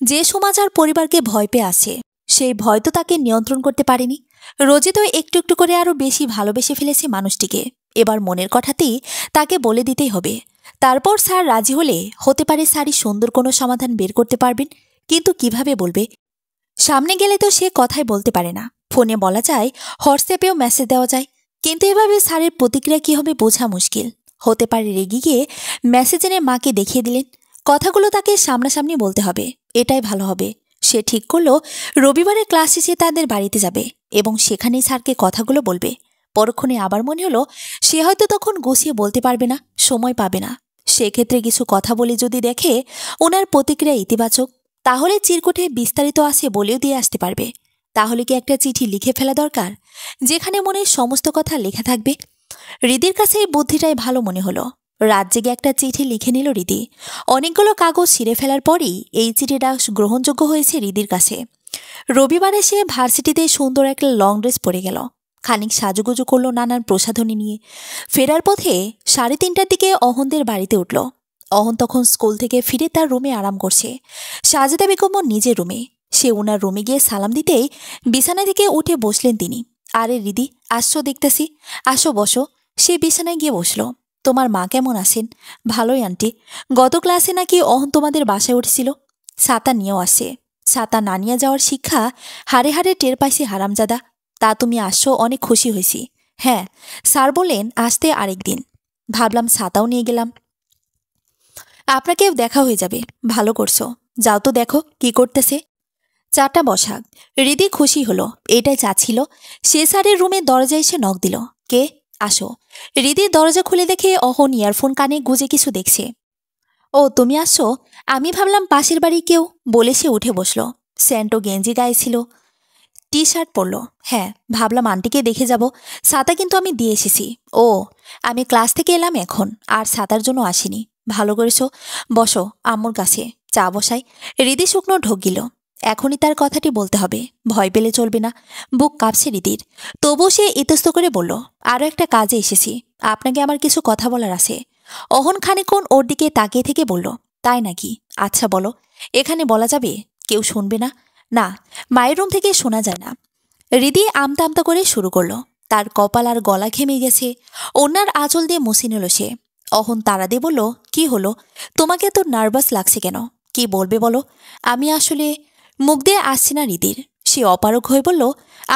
যে সমাজ আর পরিবারকে ভয় পেয়ে আসে, সেই ভয় তো তাকে নিয়ন্ত্রণ করতে পারেনি। রোজে তো একটু একটু করে আরও বেশি ভালোবেসে ফেলেছে মানুষটিকে। এবার মনের কথাতেই তাকে বলে দিতেই হবে। তারপর স্যার রাজি হলে হতে পারে স্যারই সুন্দর কোনো সমাধান বের করতে পারবেন। কিন্তু কিভাবে বলবে? সামনে গেলে তো সে কথাই বলতে পারে না। ফোনে বলা যায়, হোয়াটসঅ্যাপেও মেসেজ দেওয়া যায়। কিন্তু এভাবে স্যারের প্রতিক্রিয়া কী হবে বোঝা মুশকিল। হতে পারে রেগে গিয়ে মেসেজ এনে মাকে দেখিয়ে দিলেন। কথাগুলো তাকে সামনাসামনি বলতে হবে। এটাই ভালো হবে। সে ঠিক করলো রবিবারে ক্লাস শেষে তাদের বাড়িতে যাবে এবং সেখানেই স্যারকে কথাগুলো বলবে। পরক্ষণে আবার মনে হলো সে হয়তো তখন গুছিয়ে বলতে পারবে না, সময় পাবে না। সেক্ষেত্রে কিছু কথা বলে যদি দেখে ওনার প্রতিক্রিয়া ইতিবাচক, তাহলে চিরকুটে বিস্তারিত আছে বলেও দিয়ে আসতে পারবে। তাহলে কি একটা চিঠি লিখে ফেলা দরকার, যেখানে মনের সমস্ত কথা লেখা থাকবে? হৃদির কাছে এই বুদ্ধিটাই ভালো মনে হলো। রাত জেগে একটা চিঠি লিখে নিল হৃদি। অনেকগুলো কাগজ ছিঁড়ে ফেলার পরই এই চিঠিটা গ্রহণযোগ্য হয়েছে হৃদির কাছে। রবিবারে সে ভার্সিটিতে সুন্দর একটা লং ড্রেস পরে গেল। খানিক সাজুগুজু করলো নানান প্রসাধনী নিয়ে। ফেরার পথে 3:30টার দিকে অহনদের বাড়িতে উঠল। অহন তখন স্কুল থেকে ফিরে তার রুমে আরাম করছে। সাজেদা বেগমও নিজের রুমে। সে ওনার রুমে গিয়ে সালাম দিতেই বিছানা থেকে উঠে বসলেন তিনি। আরে রিদি, আসছো দেখতেছি। আসো বসো। সে বিছানায় গিয়ে বসল। তোমার মা কেমন আছেন? ভালোই আন্টি। গত ক্লাসে নাকি অহন তোমাদের বাসায় উঠেছিল। ছাতা নিয়েও আসে। ছাতা না নিয়ে যাওয়ার শিক্ষা হাড়ে হাড়ে টের পাইছি হারামজাদা। তা তুমি আসছো, অনেক খুশি হয়েছি। হ্যাঁ, স্যার বললেন আসতে আরেকদিন। ভাবলাম ছাতাও নিয়ে গেলাম, আপনাকেও দেখা হয়ে যাবে। ভালো করছো। যাও তো দেখো কি করতেছে। চাটা বসাক। হৃদি খুশি হলো। এটাই চাচ্ছিল। সে স্যারের রুমে দরজায় এসে নক দিল। কে? আসো। হৃদি দরজা খুলে দেখে অহন ইয়ারফোন কানে গুজে কিছু দেখছে। ও তুমি আসছো? আমি ভাবলাম পাশের বাড়ি কেউ, বলে সে উঠে বসল। স্যান্টো গেঞ্জি গায়ে ছিল, টি শার্ট পরল। হ্যাঁ, ভাবলাম আন্টিকে দেখে যাব। ছাতা কিন্তু আমি দিয়ে এসেছি। ও, আমি ক্লাস থেকে এলাম এখন, আর ছাতার জন্য আসিনি। ভালো করেছো। বসো আম্মুর কাছে। চা বসাই। হৃদি শুকনো ঢোক গিল। এখনই তার কথাটি বলতে হবে। ভয় পেলে চলবে না। বুক কাঁপছে হৃদির। তবুও সে ইতস্ত করে বলল, আরও একটা কাজে এসেছি। আপনাকে আমার কিছু কথা বলার আছে। অহন খানিকক্ষণ ওর দিকে তাকিয়ে থেকে বলল, তাই নাকি? আচ্ছা বলো। এখানে বলা যাবে? কেউ শুনবে না? না, মায়ের রুম থেকে শোনা যায় না। হৃদি আমতা আমতা করে শুরু করলো। তার কপাল আর গলা ঘেমে গেছে। ওনার আঁচল দিয়ে মুছে নিল সে। অহন তাড়া দিয়ে বলল, কি হলো? তোমাকে এত নার্ভাস লাগছে কেন? কি বলবে বলো? আমি আসলে মুখ দিয়ে আসছি না হৃদির। সে অপারগ হয়ে বলল,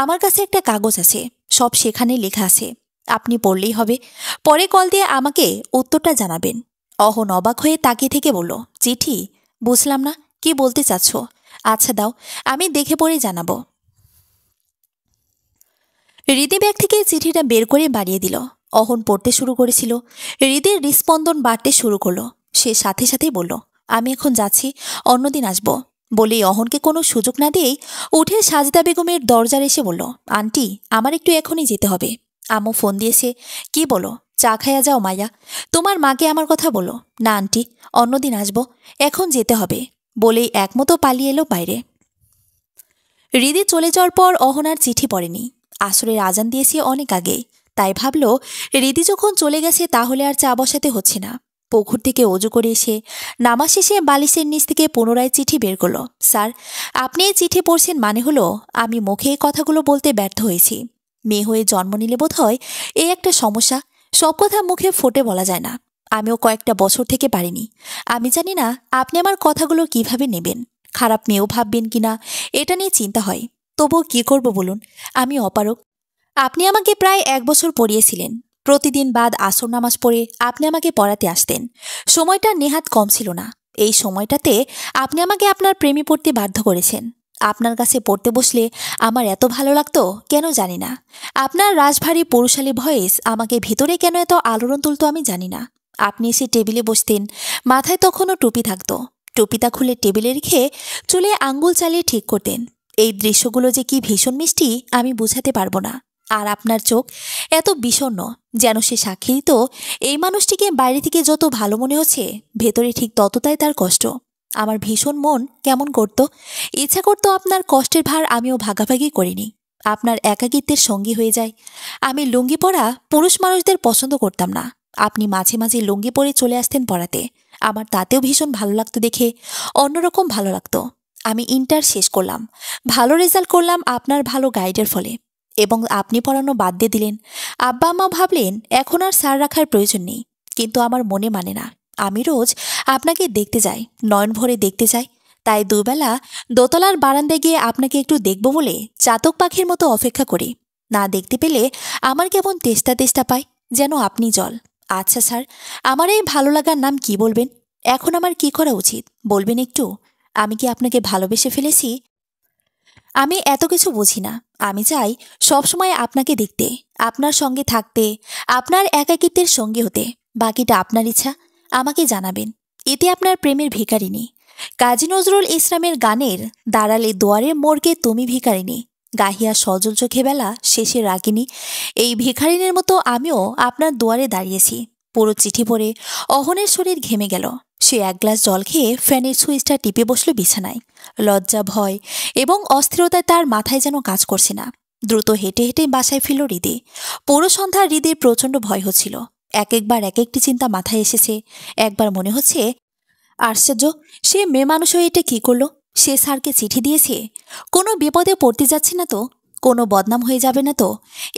আমার কাছে একটা কাগজ আছে। সব সেখানে লেখা আছে, আপনি পড়লেই হবে। পরে কল দিয়ে আমাকে উত্তরটা জানাবেন। অহন অবাক হয়ে তাকিয়ে থেকে বলল, চিঠি? বুঝলাম না, কি বলতে চাচ্ছ? আচ্ছা দাও, আমি দেখে পড়ে জানাবো। হৃদি ব্যাগ থেকে চিঠিটা বের করে বাড়িয়ে দিল। অহন পড়তে শুরু করেছিল। হৃদির হৃস্পন্দন বাড়তে শুরু করলো। সে সাথে সাথেই বলল, আমি এখন যাচ্ছি, অন্যদিন আসবো। বলেই অহনকে কোনো সুযোগ না দিয়েই উঠে সাজদা বেগমের দরজার এসে বলল, আন্টি, আমার একটু এখনই যেতে হবে। আম্মু ফোন দিয়েছে। কি বলো? চা খাইয়া যাও মাইয়া। তোমার মাকে আমার কথা বলো। না আন্টি, অন্যদিন আসবো, এখন যেতে হবে। বলেই একমতো পালিয়ে এলো বাইরে। হৃদি চলে যাওয়ার পর অহন আর চিঠি পড়েনি। আসরের আজান দিয়েছে অনেক আগে, তাই ভাবল হৃদি যখন চলে গেছে তাহলে আর চা বসাতে হচ্ছে না। পুকুর থেকে অজু করে এসে নামাজ শেষে বালিশের নিচ থেকে পুনরায় চিঠি বের করল। স্যার, আপনি এই চিঠি পড়ছেন মানে হলো আমি মুখে এই কথাগুলো বলতে ব্যর্থ হয়েছি। মেয়ে হয়ে জন্ম নিলে বোধ হয় এই একটা সমস্যা, সব কথা মুখে ফুটে বলা যায় না। আমিও কয়েকটা বছর থেকে পারিনি। আমি জানি না আপনি আমার কথাগুলো কিভাবে নেবেন, খারাপ মেয়েও ভাববেন কিনা এটা নিয়ে চিন্তা হয়। তবুও কি করব বলুন, আমি অপারক। আপনি আমাকে প্রায় 1 বছর পড়িয়েছিলেন। প্রতিদিন বাদ আসর নামাজ পড়ে আপনি আমাকে পড়াতে আসতেন। সময়টা নেহাত কম ছিল না। এই সময়টাতে আপনি আমাকে আপনার প্রেমে পড়তে বাধ্য করেছেন। আপনার কাছে পড়তে বসলে আমার এত ভালো লাগতো কেন জানি না। আপনার রাশভারী পৌরুষালী ভয়েস আমাকে ভিতরে কেন এত আলোড়ন তুলতো আমি জানি না। আপনি এসে টেবিলে বসতেন, মাথায় তখনও টুপি থাকতো। টুপিটা খুলে টেবিলে রেখে চুলে আঙ্গুল চালিয়ে ঠিক করতেন। এই দৃশ্যগুলো যে কি ভীষণ মিষ্টি আমি বুঝাতে পারবো না। আর আপনার চোখ এত বিষণ্ণ, যেন সে সাক্ষী দিত এই মানুষটিকে বাইরে থেকে যত ভালো মনে হচ্ছে ভেতরে ঠিক ততটাই তার কষ্ট। আমার ভীষণ মন কেমন করত, ইচ্ছা করতো আপনার কষ্টের ভার আমিও ভাগাভাগি করিনি, আপনার একাকিত্বের সঙ্গী হয়ে যায়। আমি লুঙ্গি পরা পুরুষ মানুষদের পছন্দ করতাম না। আপনি মাঝে মাঝে লুঙ্গি পরে চলে আসতেন পড়াতে। আমার তাতেও ভীষণ ভালো লাগতো দেখে, অন্যরকম ভালো লাগতো। আমি ইন্টার শেষ করলাম, ভালো রেজাল্ট করলাম আপনার ভালো গাইডের ফলে, এবং আপনি পড়ানো বাদ দিয়ে দিলেন। আব্বা আম্মা ভাবলেন এখন আর স্যার রাখার প্রয়োজন নেই, কিন্তু আমার মনে মানে না। আমি রোজ আপনাকে দেখতে যাই, নয়ন ভরে দেখতে চাই। তাই দুবেলা দোতলার বারান্দায় গিয়ে আপনাকে একটু দেখব বলে চাতক পাখির মতো অপেক্ষা করি। না দেখতে পেলে আমার কেমন তেষ্টা তেষ্টা পায়, যেন আপনি জল। আচ্ছা স্যার, আমার এই ভালো লাগার নাম কি বলবেন? এখন আমার কি করা উচিত বলবেন একটু? আমি কি আপনাকে ভালোবেসে ফেলেছি? আমি এত কিছু বুঝি না। আমি চাই সবসময় আপনাকে দেখতে, আপনার সঙ্গে থাকতে, আপনার একাকিত্বের সঙ্গী হতে। বাকিটা আপনার ইচ্ছা, আমাকে জানাবেন। এতে আপনার প্রেমের ভিখারিনী। কাজী নজরুল ইসলামের গানের দাঁড়ালে দুয়ারে মোড়কে তুমি ভিখারিনী, গাহিয়া সজল চোখে বেলা শেষে রাগিনী। এই ভিখারিনীর মতো আমিও আপনার দুয়ারে দাঁড়িয়েছি। পুরো চিঠি পড়ে অহনের শরীর ঘেমে গেল। সে এক গ্লাস জল খেয়ে ফ্যানের সুইচটা টিপে বসল বিছানায়। লজ্জা, ভয় এবং অস্থিরতায় তার মাথায় যেন কাজ করছে না। দ্রুত হেঁটে হেঁটে বাসায় ফিরল হৃদি। পুরো সন্ধ্যা হৃদির প্রচণ্ড ভয় হচ্ছিল। একবার এক একটি চিন্তা মাথায় এসেছে। একবার মনে হচ্ছে, আশ্চর্য, সে মেয়ে মানুষ হয়ে এটা কি করলো? সে স্যারকে চিঠি দিয়েছে, কোনো বিপদে পড়তে যাচ্ছে না তো? কোনো বদনাম হয়ে যাবে না তো?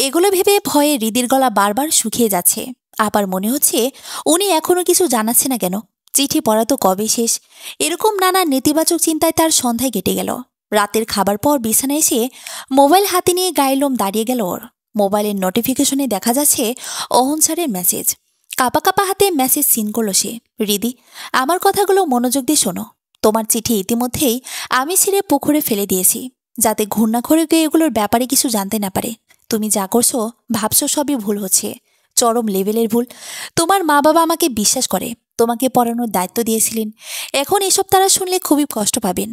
এগুলো ভেবে ভয়ে হৃদির গলা বারবার শুকিয়ে যাচ্ছে। আবার মনে হচ্ছে উনি এখনো কিছু জানাচ্ছে না কেন? চিঠি পড়া তো কবে শেষ? এরকম নানা নেতিবাচক চিন্তায় তার সন্ধ্যায় কেটে গেল। রাতের খাবার পর বিছানায় এসে মোবাইল হাতে নিয়ে গায়ের লোম দাঁড়িয়ে গেল ওর। মোবাইলের নোটিফিকেশনে দেখা যাচ্ছে অহন স্যারের মেসেজ। কাপা কাপা হাতে মেসেজ সিন করলো সে। হৃদি, আমার কথাগুলো মনোযোগ দিয়ে শোনো। তোমার চিঠি ইতিমধ্যেই আমি ছিঁড়ে পুকুরে ফেলে দিয়েছি, যাতে ঘূর্ণাঘরে গিয়ে এগুলোর ব্যাপারে কিছু জানতে না পারে। তুমি যা করছো ভাবছো সবই ভুল হচ্ছে, চরম লেভেলের ভুল। তোমার মা বাবা আমাকে বিশ্বাস করে, তোমাকে পড়ানোর দায়িত্ব দিয়েছিলেন। এখন এসব তারা শুনলে খুবই কষ্ট পাবেন।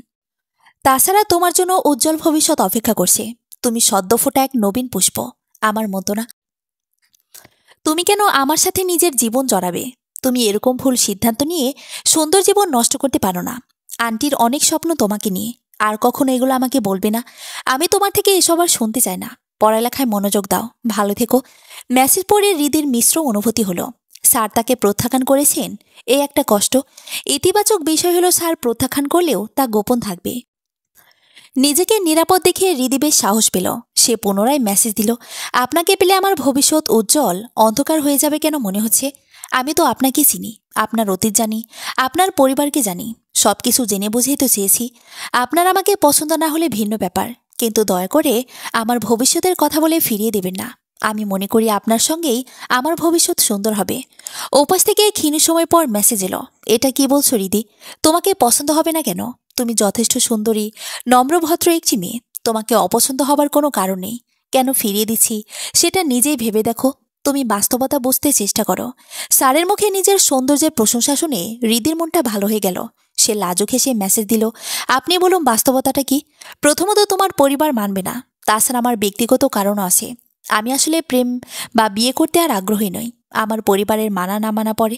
তাছাড়া তোমার জন্য উজ্জ্বল ভবিষ্যৎ অপেক্ষা করছে। তুমি সদ্য ফোটা এক নবীন পুষ্প, আমার মতো না। তুমি কেন আমার সাথে নিজের জীবন জড়াবে? তুমি এরকম ভুল সিদ্ধান্ত নিয়ে সুন্দর জীবন নষ্ট করতে পারো না। আন্টির অনেক স্বপ্ন তোমাকে নিয়ে, আর কখনো এগুলো আমাকে বলবে না। আমি তোমার থেকে এসব আর শুনতে চাই না। পড়ালেখায় মনোযোগ দাও, ভালো থেকো। মেসেজ পড়ে হৃদির মিশ্র অনুভূতি হলো। স্যার তাকে প্রত্যাখ্যান করেছেন, এই একটা কষ্ট। ইতিবাচক বিষয় হলো স্যার প্রত্যাখ্যান করলেও তা গোপন থাকবে। নিজেকে নিরাপদ দেখে হৃদি বেশ সাহস পেল। সে পুনরায় মেসেজ দিল, আপনাকে পেলে আমার ভবিষ্যৎ উজ্জ্বল, অন্ধকার হয়ে যাবে কেন মনে হচ্ছে? আমি তো আপনাকে চিনি, আপনার অতীত জানি, আপনার পরিবারকে জানি। সবকিছু জেনে বুঝেই তো চেয়েছি। আপনার আমাকে পছন্দ না হলে ভিন্ন ব্যাপার, কিন্তু দয়া করে আমার ভবিষ্যতের কথা বলে ফিরিয়ে দেবেন না। আমি মনে করি আপনার সঙ্গেই আমার ভবিষ্যৎ সুন্দর হবে। ওপাশ থেকে ক্ষীণ সময় পর মেসেজ এলো, এটা কি বলছো রিদি? তোমাকে পছন্দ হবে না কেন? তুমি যথেষ্ট সুন্দরী, নম্রভদ্র একটি মেয়ে। তোমাকে অপছন্দ হবার কোনো কারণ নেই। কেন ফিরিয়ে দিচ্ছি সেটা নিজেই ভেবে দেখো। তুমি বাস্তবতা বুঝতে চেষ্টা করো। স্যারের মুখে নিজের সৌন্দর্যের প্রশংসা শুনে হৃদির মনটা ভালো হয়ে গেল। সে লাজুক হেসে মেসেজ দিল, আপনি বলুন বাস্তবতাটা কি? প্রথমত তোমার পরিবার মানবে না, তাছাড়া আমার ব্যক্তিগত কারণও আছে। আমি আসলে প্রেম বা বিয়ে করতে আর আগ্রহী নই। আমার পরিবারের মানা না মানা পড়ে।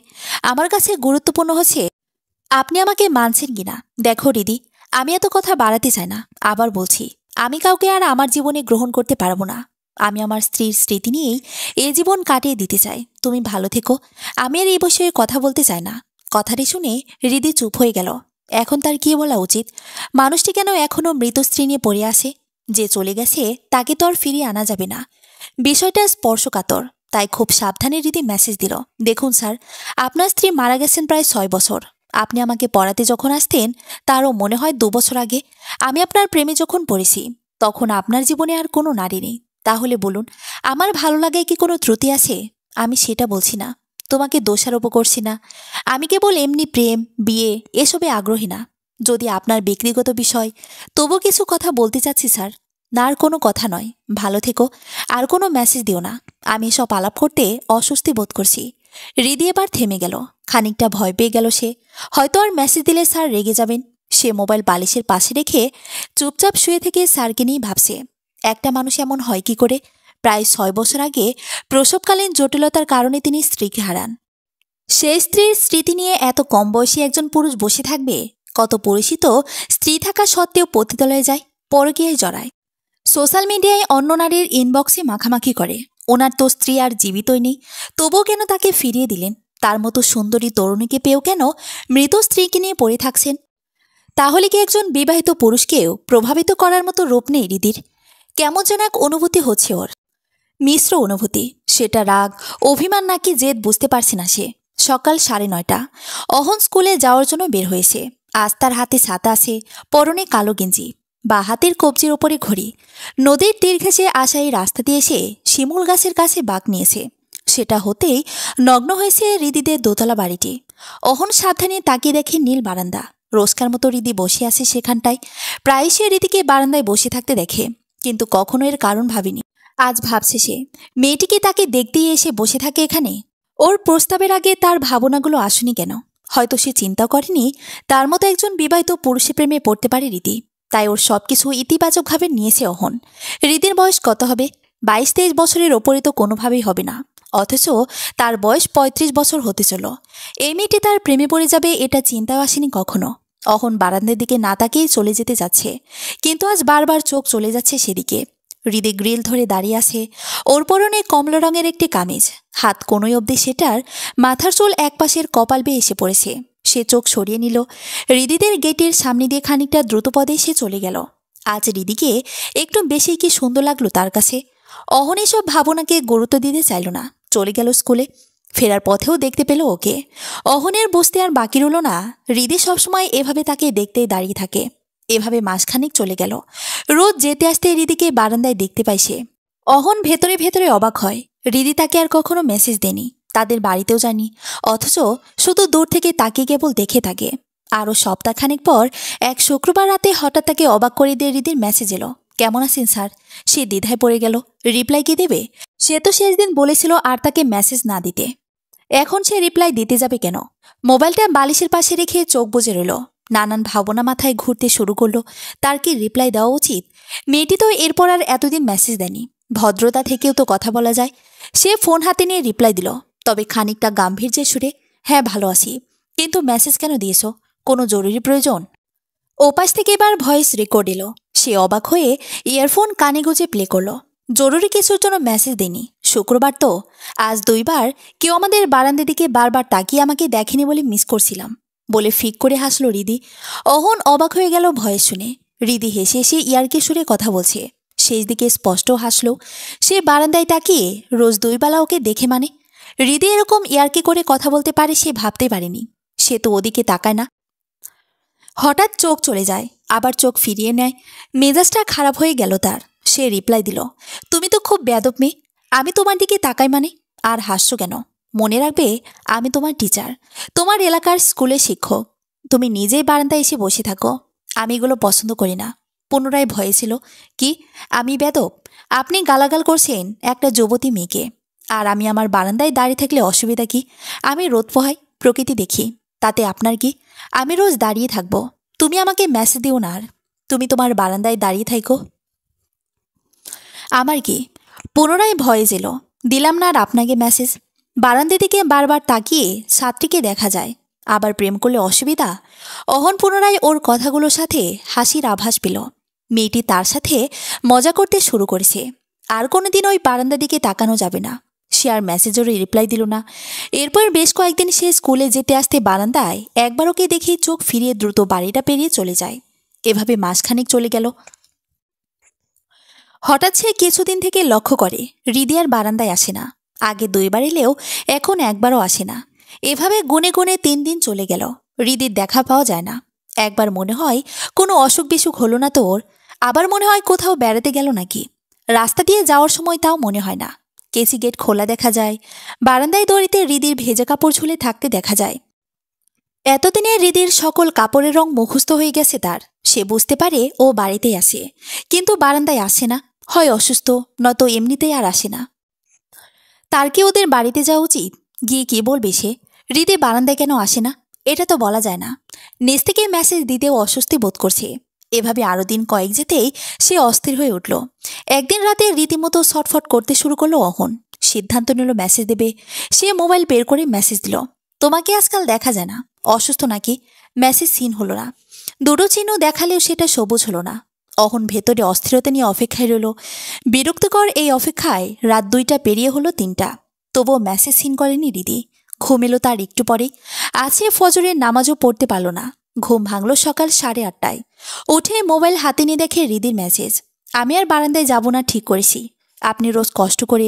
আমার কাছে গুরুত্বপূর্ণ হচ্ছে আপনি আমাকে মানছেন কিনা। দেখো রিদি, আমি এত কথা বাড়াতে চাই না। আবার বলছি, আমি কাউকে আর আমার জীবনে গ্রহণ করতে পারবো না। আমি আমার স্ত্রীর স্মৃতি নিয়েই এ জীবন কাটিয়ে দিতে চাই। তুমি ভালো থেকো। আমি আর এই বিষয়ে কথা বলতে চাই না। কথাটি শুনে হৃদি চুপ হয়ে গেল। এখন তার কি বলা উচিত? মানুষটি কেন এখনো মৃত স্ত্রী নিয়ে পড়ে আছে? যে চলে গেছে তাকে তো আর ফিরিয়ে আনা যাবে না। বিষয়টা স্পর্শকাতর, তাই খুব সাবধানে হৃদি মেসেজ দিল, দেখুন স্যার, আপনার স্ত্রী মারা গেছেন প্রায় 6 বছর। আপনি আমাকে পড়াতে যখন আসতেন তারও মনে হয় 2 বছর আগে। আমি আপনার প্রেমে যখন পড়েছি তখন আপনার জীবনে আর কোনো নারী নেই। তাহলে বলুন, আমার ভালো লাগায় কি কোনো ত্রুটি আছে? আমি সেটা বলছি না। তোমাকে দোষারোপ করছি না। আমি কেবল এমনি প্রেম, বিয়ে এসবে আগ্রহী না। যদি আপনার ব্যক্তিগত বিষয়, তবু কিছু কথা বলতে চাচ্ছি স্যার। না, আর কোনো কথা নয়। ভালো থেকো। আর কোনো মেসেজ দিও না। আমি এসব আলাপ করতে অস্বস্তি বোধ করছি। হৃদি এবার থেমে গেল। খানিকটা ভয় পেয়ে গেল সে। হয়তো আর মেসেজ দিলে স্যার রেগে যাবেন। সে মোবাইল বালিশের পাশে রেখে চুপচাপ শুয়ে থেকে স্যারকে নিয়ে ভাবছে, একটা মানুষ এমন হয় কি করে? প্রায় 6 বছর আগে প্রসবকালীন জটিলতার কারণে তিনি স্ত্রীকে হারান। সেই স্ত্রীর স্মৃতি নিয়ে এত কম বয়সী একজন পুরুষ বসে থাকবে? কত পরিচিত স্ত্রী থাকা সত্ত্বেও পতিতালয়ে যায়, পরকীয়ায় জড়ায়, সোশ্যাল মিডিয়ায় অন্য নারীর ইনবক্সে মাখামাখি করে। ওনার তো স্ত্রী আর জীবিতই নেই, তবুও কেন তাকে ফিরিয়ে দিলেন? তার মতো সুন্দরী তরুণীকে পেয়েও কেন মৃত স্ত্রীকে নিয়ে পড়ে থাকছেন? তাহলে কি একজন বিবাহিত পুরুষকেও প্রভাবিত করার মতো রূপ নেই হৃদির? কেমন যেন এক অনুভূতি হচ্ছে ওর, মিশ্র অনুভূতি। সেটা রাগ, অভিমান নাকি জেদ বুঝতে পারছে না সে। সকাল 9:30। অহন স্কুলে যাওয়ার জন্য বের হয়েছে। আজ তার হাতে ছাতা আছে, পরনে কালো গেঞ্জি, বা হাতের কবজির ওপরে ঘড়ি। নদীর তীর ঘেঁষে আসা এই রাস্তা দিয়ে এসে শিমুল গাছের কাছে বাঁক নিয়েছে। সেটা হতেই নগ্ন হয়েছে হৃদিদের দোতলা বাড়িটি। অহন সাবধানে তাকিয়ে দেখে নীল বারান্দা। রোজকার মতো হৃদি বসে আছে সেখানটায়। প্রায় সে হৃদিকে বারান্দায় বসে থাকতে দেখে, কিন্তু কখনো এর কারণ ভাবেনি। আজ ভাবছে সে, মেয়েটিকে তাকে দেখতেই এসে বসে থাকে এখানে। ওর প্রস্তাবের আগে তার ভাবনাগুলো আসেনি কেন? হয়তো সে চিন্তা করেনি তার মতো একজন বিবাহিত পুরুষের প্রেমে পড়তে পারে রীতি। তাই ওর সবকিছু ইতিবাচকভাবে নিয়েছে অহন। রীতির বয়স কত হবে? 22-23 বছরের ওপরে তো কোনোভাবেই হবে না। অথচ তার বয়স 35 বছর হতে চল। এই মেয়েটি তার প্রেমে পড়ে যাবে এটা চিন্তাও আসেনি কখনো। অহন বারান্দার দিকে না তাকিয়েই চলে যেতে যাচ্ছে, কিন্তু আজ বারবার চোখ চলে যাচ্ছে সেদিকে। হৃদে গ্রিল ধরে দাঁড়িয়ে আছে। ওর পরনে কমলা রঙের একটি কামিজ, হাত কোনোই অবধি সেটার, মাথার চুল একপাশের কপাল বেয়ে এসে পড়েছে। সে চোখ সরিয়ে নিল। হৃদিদের গেটের সামনে দিয়ে খানিকটা দ্রুতপদে সে চলে গেল। আজ হৃদিকে একটু বেশি কি সুন্দর লাগলো তার কাছে। অহন এসব ভাবনাকে গুরুত্ব দিতে চাইল না, চলে গেল স্কুলে। ফেরার পথেও দেখতে পেল ওকে। অহনের বুঝতে আর বাকি রইল না হৃদি সবসময় এভাবে তাকে দেখতেই দাঁড়িয়ে থাকে। এভাবে মাসখানিক চলে গেল। রোজ যেতে আসতে হৃদিকে বারান্দায় দেখতে পাই সে। অহন ভেতরে ভেতরে অবাক হয়। হৃদি তাকে আর কখনো মেসেজ দেনি, তাদের বাড়িতেও যায়নি, অথচ শুধু দূর থেকে তাকে কেবল দেখে থাকে। আরও সপ্তাহখানেক পর এক শুক্রবার রাতে হঠাৎ তাকে অবাক করে দিয়ে হৃদির মেসেজ এলো, কেমন আছেন স্যার? সে দ্বিধায় পড়ে গেল। রিপ্লাই কি দেবে? সে তো শেষ দিন বলেছিল আর তাকে মেসেজ না দিতে। এখন সে রিপ্লাই দিতে যাবে কেন? মোবাইলটা বালিশের পাশে রেখে চোখ বুজে রইল। নানান ভাবনা মাথায় ঘুরতে শুরু করলো। তার কি রিপ্লাই দেওয়া উচিত? মেয়েটি তো এরপর আর এতদিন মেসেজ দেয়নি, ভদ্রতা থেকেও তো কথা বলা যায়। সে ফোন হাতে নিয়ে রিপ্লাই দিল, তবে খানিকটা গাম্ভীর্যের সুরে, হ্যাঁ ভালো আছি, কিন্তু মেসেজ কেন দিয়েছ? কোনো জরুরি প্রয়োজন? ওপাশ থেকে এবার ভয়েস রেকর্ড এলো। সে অবাক হয়ে ইয়ারফোন কানে গুজে প্লে করলো। জরুরি কিছুর জন্য মেসেজ দেনি, শুক্রবার তো। আজ 2বার কেউ আমাদের বারান্দার দিকে বারবার তাকিয়ে আমাকে দেখেনি বলে মিস করছিলাম বলে ফিক করে হাসলো হৃদি। অহন অবাক হয়ে গেল ভয়েস শুনে। হৃদি হেসে হেসে ইয়ারকে সুরে কথা বলছে। শেষ দিকে স্পষ্ট হাসলো। সে বারান্দায় তাকিয়ে রোজ 2 বেলা ওকে দেখে মানে? হৃদি এরকম ইয়ারকে করে কথা বলতে পারে সে ভাবতে পারেনি। সে তো ওদিকে তাকায় না। হঠাৎ চোখ চলে যায়। আবার চোখ ফিরিয়ে নেয়। মেজাজটা খারাপ হয়ে গেল তার। সে রিপ্লাই দিল, তুমি তো খুব বেয়াদব মেয়ে। আমি তোমার দিকে তাকাই মানে? আর হাসছো কেন? মনে রাখবে, আমি তোমার টিচার, তোমার এলাকার স্কুলের শিক্ষক। তুমি নিজেই বারান্দায় এসে বসে থাকো। আমি এগুলো পছন্দ করি না। পুনরায় ভয়ে ছিল, কি আমি বেয়াদব? আপনি গালাগাল করছেন একটা যুবতী মেয়েকে। আর আমি আমার বারান্দায় দাঁড়িয়ে থাকলে অসুবিধা কি? আমি রোদ পোহাই, প্রকৃতি দেখি, তাতে আপনার কি? আমি রোজ দাঁড়িয়ে থাকবো। তুমি আমাকে মেসেজ দিও না আর। তুমি তোমার বারান্দায় দাঁড়িয়ে থাকো। আমার কি? পুনরায় ভয়ে যেল, দিলাম না আর আপনাকে মেসেজ। বারান্দার দিকে বারবার তাকিয়ে ছাত্রীকে দেখা যায়। আবার প্রেম করলে অসুবিধা? অহন পুনরায় ওর কথাগুলোর সাথে হাসির আভাস পেল। মেয়েটি তার সাথে মজা করতে শুরু করেছে। আর কোনোদিন ওই বারান্দার দিকে তাকানো যাবে না। সে আর মেসেজেরও রিপ্লাই দিল না। এরপর বেশ কয়েকদিন সে স্কুলে যেতে আসতে বারান্দায় একবার ওকে দেখে চোখ ফিরিয়ে দ্রুত বাড়িটা পেরিয়ে চলে যায়। এভাবে মাসখানেক চলে গেল। হঠাৎ সে কিছুদিন থেকে লক্ষ্য করে হৃদি আর বারান্দায় আসে না। আগে 2বার এলেও এখন একবারও আসে না। এভাবে গুনে গুনে 3 দিন চলে গেল। হৃদির দেখা পাওয়া যায় না। একবার মনে হয় কোনো অসুখ বিসুখ হলো না তো ওর। আবার মনে হয় কোথাও বেড়াতে গেল নাকি। রাস্তা দিয়ে যাওয়ার সময় তাও মনে হয় না। কেসি গেট খোলা দেখা যায়। বারান্দায় দড়িতে হৃদির ভেজা কাপড় ঝুলে থাকতে দেখা যায়। এতদিনে হৃদির সকল কাপড়ের রং মুখস্থ হয়ে গেছে তার। সে বুঝতে পারে ও বাড়িতেই আসে, কিন্তু বারান্দায় আসে না। হয় অসুস্থ, নয়তো এমনিতেই আর আসে না। তার কি ওদের বাড়িতে যাওয়া উচিত? গিয়ে কি বলবে সে? হৃদি বারান্দায় কেন আসে না? এটা তো বলা যায় না। নিজ থেকে মেসেজ দিতেও অস্বস্তি বোধ করছে। এভাবে আরো দিন কয়েক যেতেই সে অস্থির হয়ে উঠল। একদিন রাতে রীতিমতো ছটফট করতে শুরু করলো অহন। সিদ্ধান্ত নিল মেসেজ দেবে। সে মোবাইল বের করে মেসেজ দিল, তোমাকে আজকাল দেখা যায় না, অসুস্থ নাকি? মেসেজ সিন হলো না। দুটো চিহ্ন দেখালেও সেটা সবুজ হলো না। অহন ভেতরে অস্থিরতা নিয়ে অপেক্ষায় রইল। বিরক্তিকর এই অপেক্ষায় রাত 2টা পেরিয়ে হলো 3টা। তবুও মেসেজ সিন করেনি হৃদি। ঘুম এলো তার একটু পরে। আছে ফজরের নামাজও পড়তে পারল না। ঘুম ভাঙল সকাল 8:30টায়। উঠে মোবাইল হাতে নিয়ে দেখে হৃদির মেসেজ, আমি আর বারান্দায় যাব না ঠিক করেছি। আপনি রোজ কষ্ট করে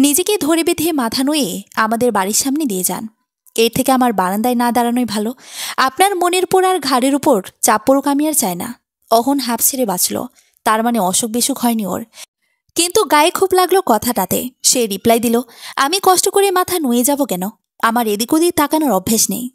নিজেকে ধরে বেঁধে মাথা নুয়ে আমাদের বাড়ির সামনে দিয়ে যান। এর থেকে আমার বারান্দায় না দাঁড়ানোই ভালো। আপনার মনের উপর আর ঘাড়ের উপর চাপ পড়ুক আমি আর চাই না। অহন হাঁপ ছেড়ে বাঁচল। তার মানে অসুখ বিসুখ হয়নি ওর। কিন্তু গায়ে খুব লাগলো কথাটাতে। সে রিপ্লাই দিল, আমি কষ্ট করে মাথা নুয়ে যাব কেন? আমার এদিক ওদিক তাকানোর অভ্যেস নেই।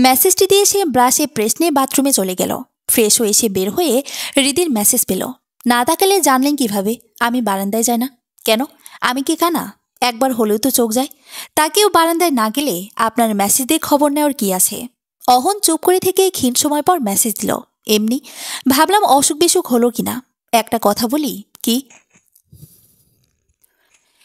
মেসেজটি দিয়ে সে ব্রাশে প্রেস নিয়ে বাথরুমে চলে গেল। ফ্রেশ হয়ে এসে বের হয়ে হৃদির মেসেজ পেল। না তাকালে জানলেন কিভাবে আমি বারান্দায় যাই না? কেন? আমি কি কানা? একবার হলেও তো চোখ যায়। তাকেও বারান্দায় না গেলে আপনার মেসেজ দিয়ে খবর নেওয়ার কি আছে? অহন চুপ করে থেকে ক্ষীণ সময় পর মেসেজ দিল, এমনি। ভাবলাম অসুখ বিসুখ হলো কিনা। একটা কথা বলি, কি?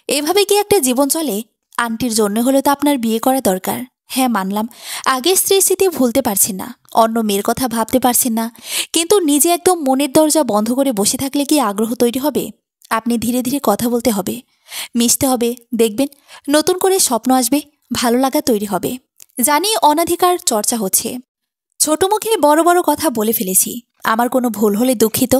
এভাবে কি একটা জীবন চলে? আন্টির জন্য হলে তো আপনার বিয়ে করা দরকার। হ্যাঁ মানলাম, আগের স্ত্রীর স্মৃতি ভুলতে পারছেন না, অন্য মেয়ের কথা ভাবতে পারছেন না। কিন্তু নিজে একদম মনের দরজা বন্ধ করে বসে থাকলে কি আগ্রহ তৈরি হবে? আপনি ধীরে ধীরে কথা বলতে হবে, মিশতে হবে। দেখবেন নতুন করে স্বপ্ন আসবে, ভালো লাগা তৈরি হবে। জানি অনাধিকার চর্চা হচ্ছে, ছোট মুখে বড় বড় কথা বলে ফেলেছি। আমার কোনো ভুল হলে দুঃখিত।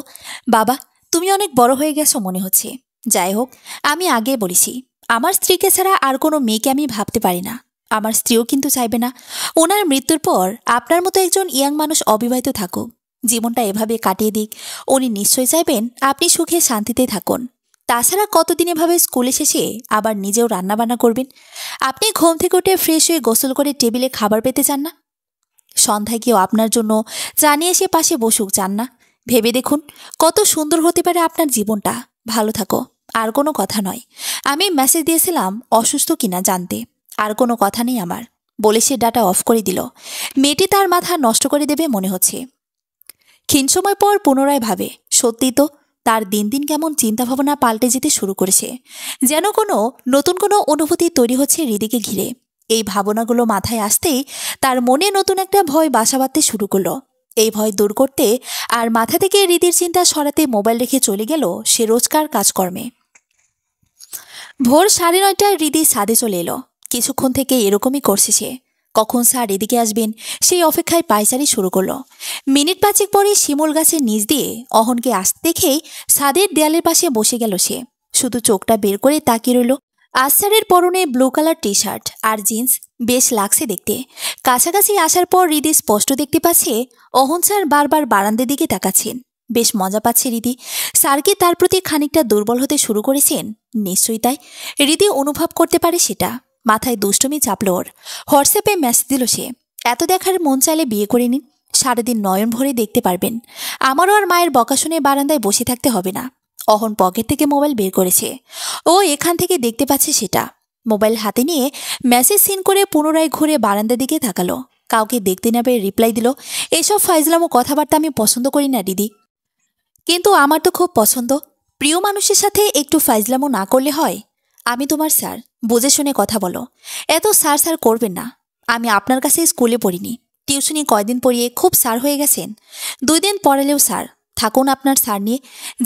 বাবা, তুমি অনেক বড় হয়ে গেছো মনে হচ্ছে। যাই হোক, আমি আগে বলেছি, আমার স্ত্রীকে ছাড়া আর কোনো মেয়েকে আমি ভাবতে পারি না। আমার স্ত্রীও কিন্তু চাইবে না ওনার মৃত্যুর পর আপনার মতো একজন ইয়াং মানুষ অবিবাহিত থাকুক, জীবনটা এভাবে কাটিয়ে দিক। উনি নিশ্চয়ই চাইবেন আপনি সুখে শান্তিতে থাকুন। তাছাড়া কতদিন এভাবে স্কুলে শেষে আবার নিজেও রান্নাবান্না করবেন? আপনি ঘুম থেকে উঠে ফ্রেশ হয়ে গোসল করে টেবিলে খাবার পেতে চান না? সন্ধ্যায় কেউ আপনার জন্য চা নিয়ে এসে পাশে বসুক চান না? ভেবে দেখুন কত সুন্দর হতে পারে আপনার জীবনটা। ভালো থাকো, আর কোনো কথা নয়। আমি মেসেজ দিয়েছিলাম অসুস্থ কিনা জানতে, আর কোনো কথা নেই আমার, বলে সে ডাটা অফ করে দিল। মেয়েটি তার মাথা নষ্ট করে দেবে মনে হচ্ছে। ক্ষীণ সময় পর পুনরায় ভাবে, সত্যি তো তার দিন দিন কেমন চিন্তাভাবনা পাল্টে যেতে শুরু করেছে। যেন নতুন কোনো অনুভূতি তৈরি হচ্ছে হৃদিকে ঘিরে। এই ভাবনাগুলো মাথায় আসতেই তার মনে নতুন একটা ভয় বাসা বাঁধতে শুরু করলো। এই ভয় দূর করতে আর মাথা থেকে হৃদির চিন্তা সরাতে মোবাইল রেখে চলে গেল সে রোজকার কাজকর্মে। ভোর 9:30টায় হৃদি ছাদে চলে এলো। কিছুক্ষণ থেকে এরকমই করছে সে। কখন স্যার এদিকে আসবেন সেই অপেক্ষায় পায়চারি শুরু করলো। মিনিট 5 পরে শিমুল গাছের নিচ দিয়ে অহনকে আসতে দেখেই ছাদের দেয়ালের পাশে বসে গেল সে। শুধু চোখটা বের করে তাকিয়ে রইল। আসারের পরনে ব্লু কালার টি শার্ট আর জিন্স, বেশ লাগছে দেখতে। কাছাকাছি আসার পর হৃদি স্পষ্ট দেখতে পাচ্ছে অহন স্যার বারবার বারান্দার দিকে তাকাচ্ছেন। বেশ মজা পাচ্ছে হৃদি। স্যার কি তার প্রতি খানিকটা দুর্বল হতে শুরু করেছেন? নিশ্চয়ই তাই। হৃদি অনুভব করতে পারে সেটা। মাথায় দুষ্টুমি চাপল ওর। হোয়াটসঅ্যাপে মেসেজ দিল সে, এত দেখার মন চাইলে বিয়ে করে নিন, সারাদিন নয়ন ভরে দেখতে পারবেন। আমারও আর মায়ের বকা শুনে বারান্দায় বসে থাকতে হবে না। অহন পকেট থেকে মোবাইল বের করেছে। ও এখান থেকে দেখতে পাচ্ছে সেটা। মোবাইল হাতে নিয়ে মেসেজ সিন করে পুনরায় ঘুরে বারান্দার দিকে তাকালো। কাউকে দেখতে না পেয়ে রিপ্লাই দিল, এসব ফাইজলামো কথাবার্তা আমি পছন্দ করি না দিদি, কিন্তু আমার তো খুব পছন্দ। প্রিয় মানুষের সাথে একটু ফাইজলামো না করলে হয়? আমি তোমার স্যার, বুঝে শুনে কথা বলো। এত স্যার স্যার করবেন না। আমি আপনার কাছে স্কুলে পড়িনি, টিউশনি কয়দিন পড়িয়ে খুব স্যার হয়ে গেছেন। 2 দিন পড়ালেও স্যার। থাকুন আপনার স্যার নিয়ে।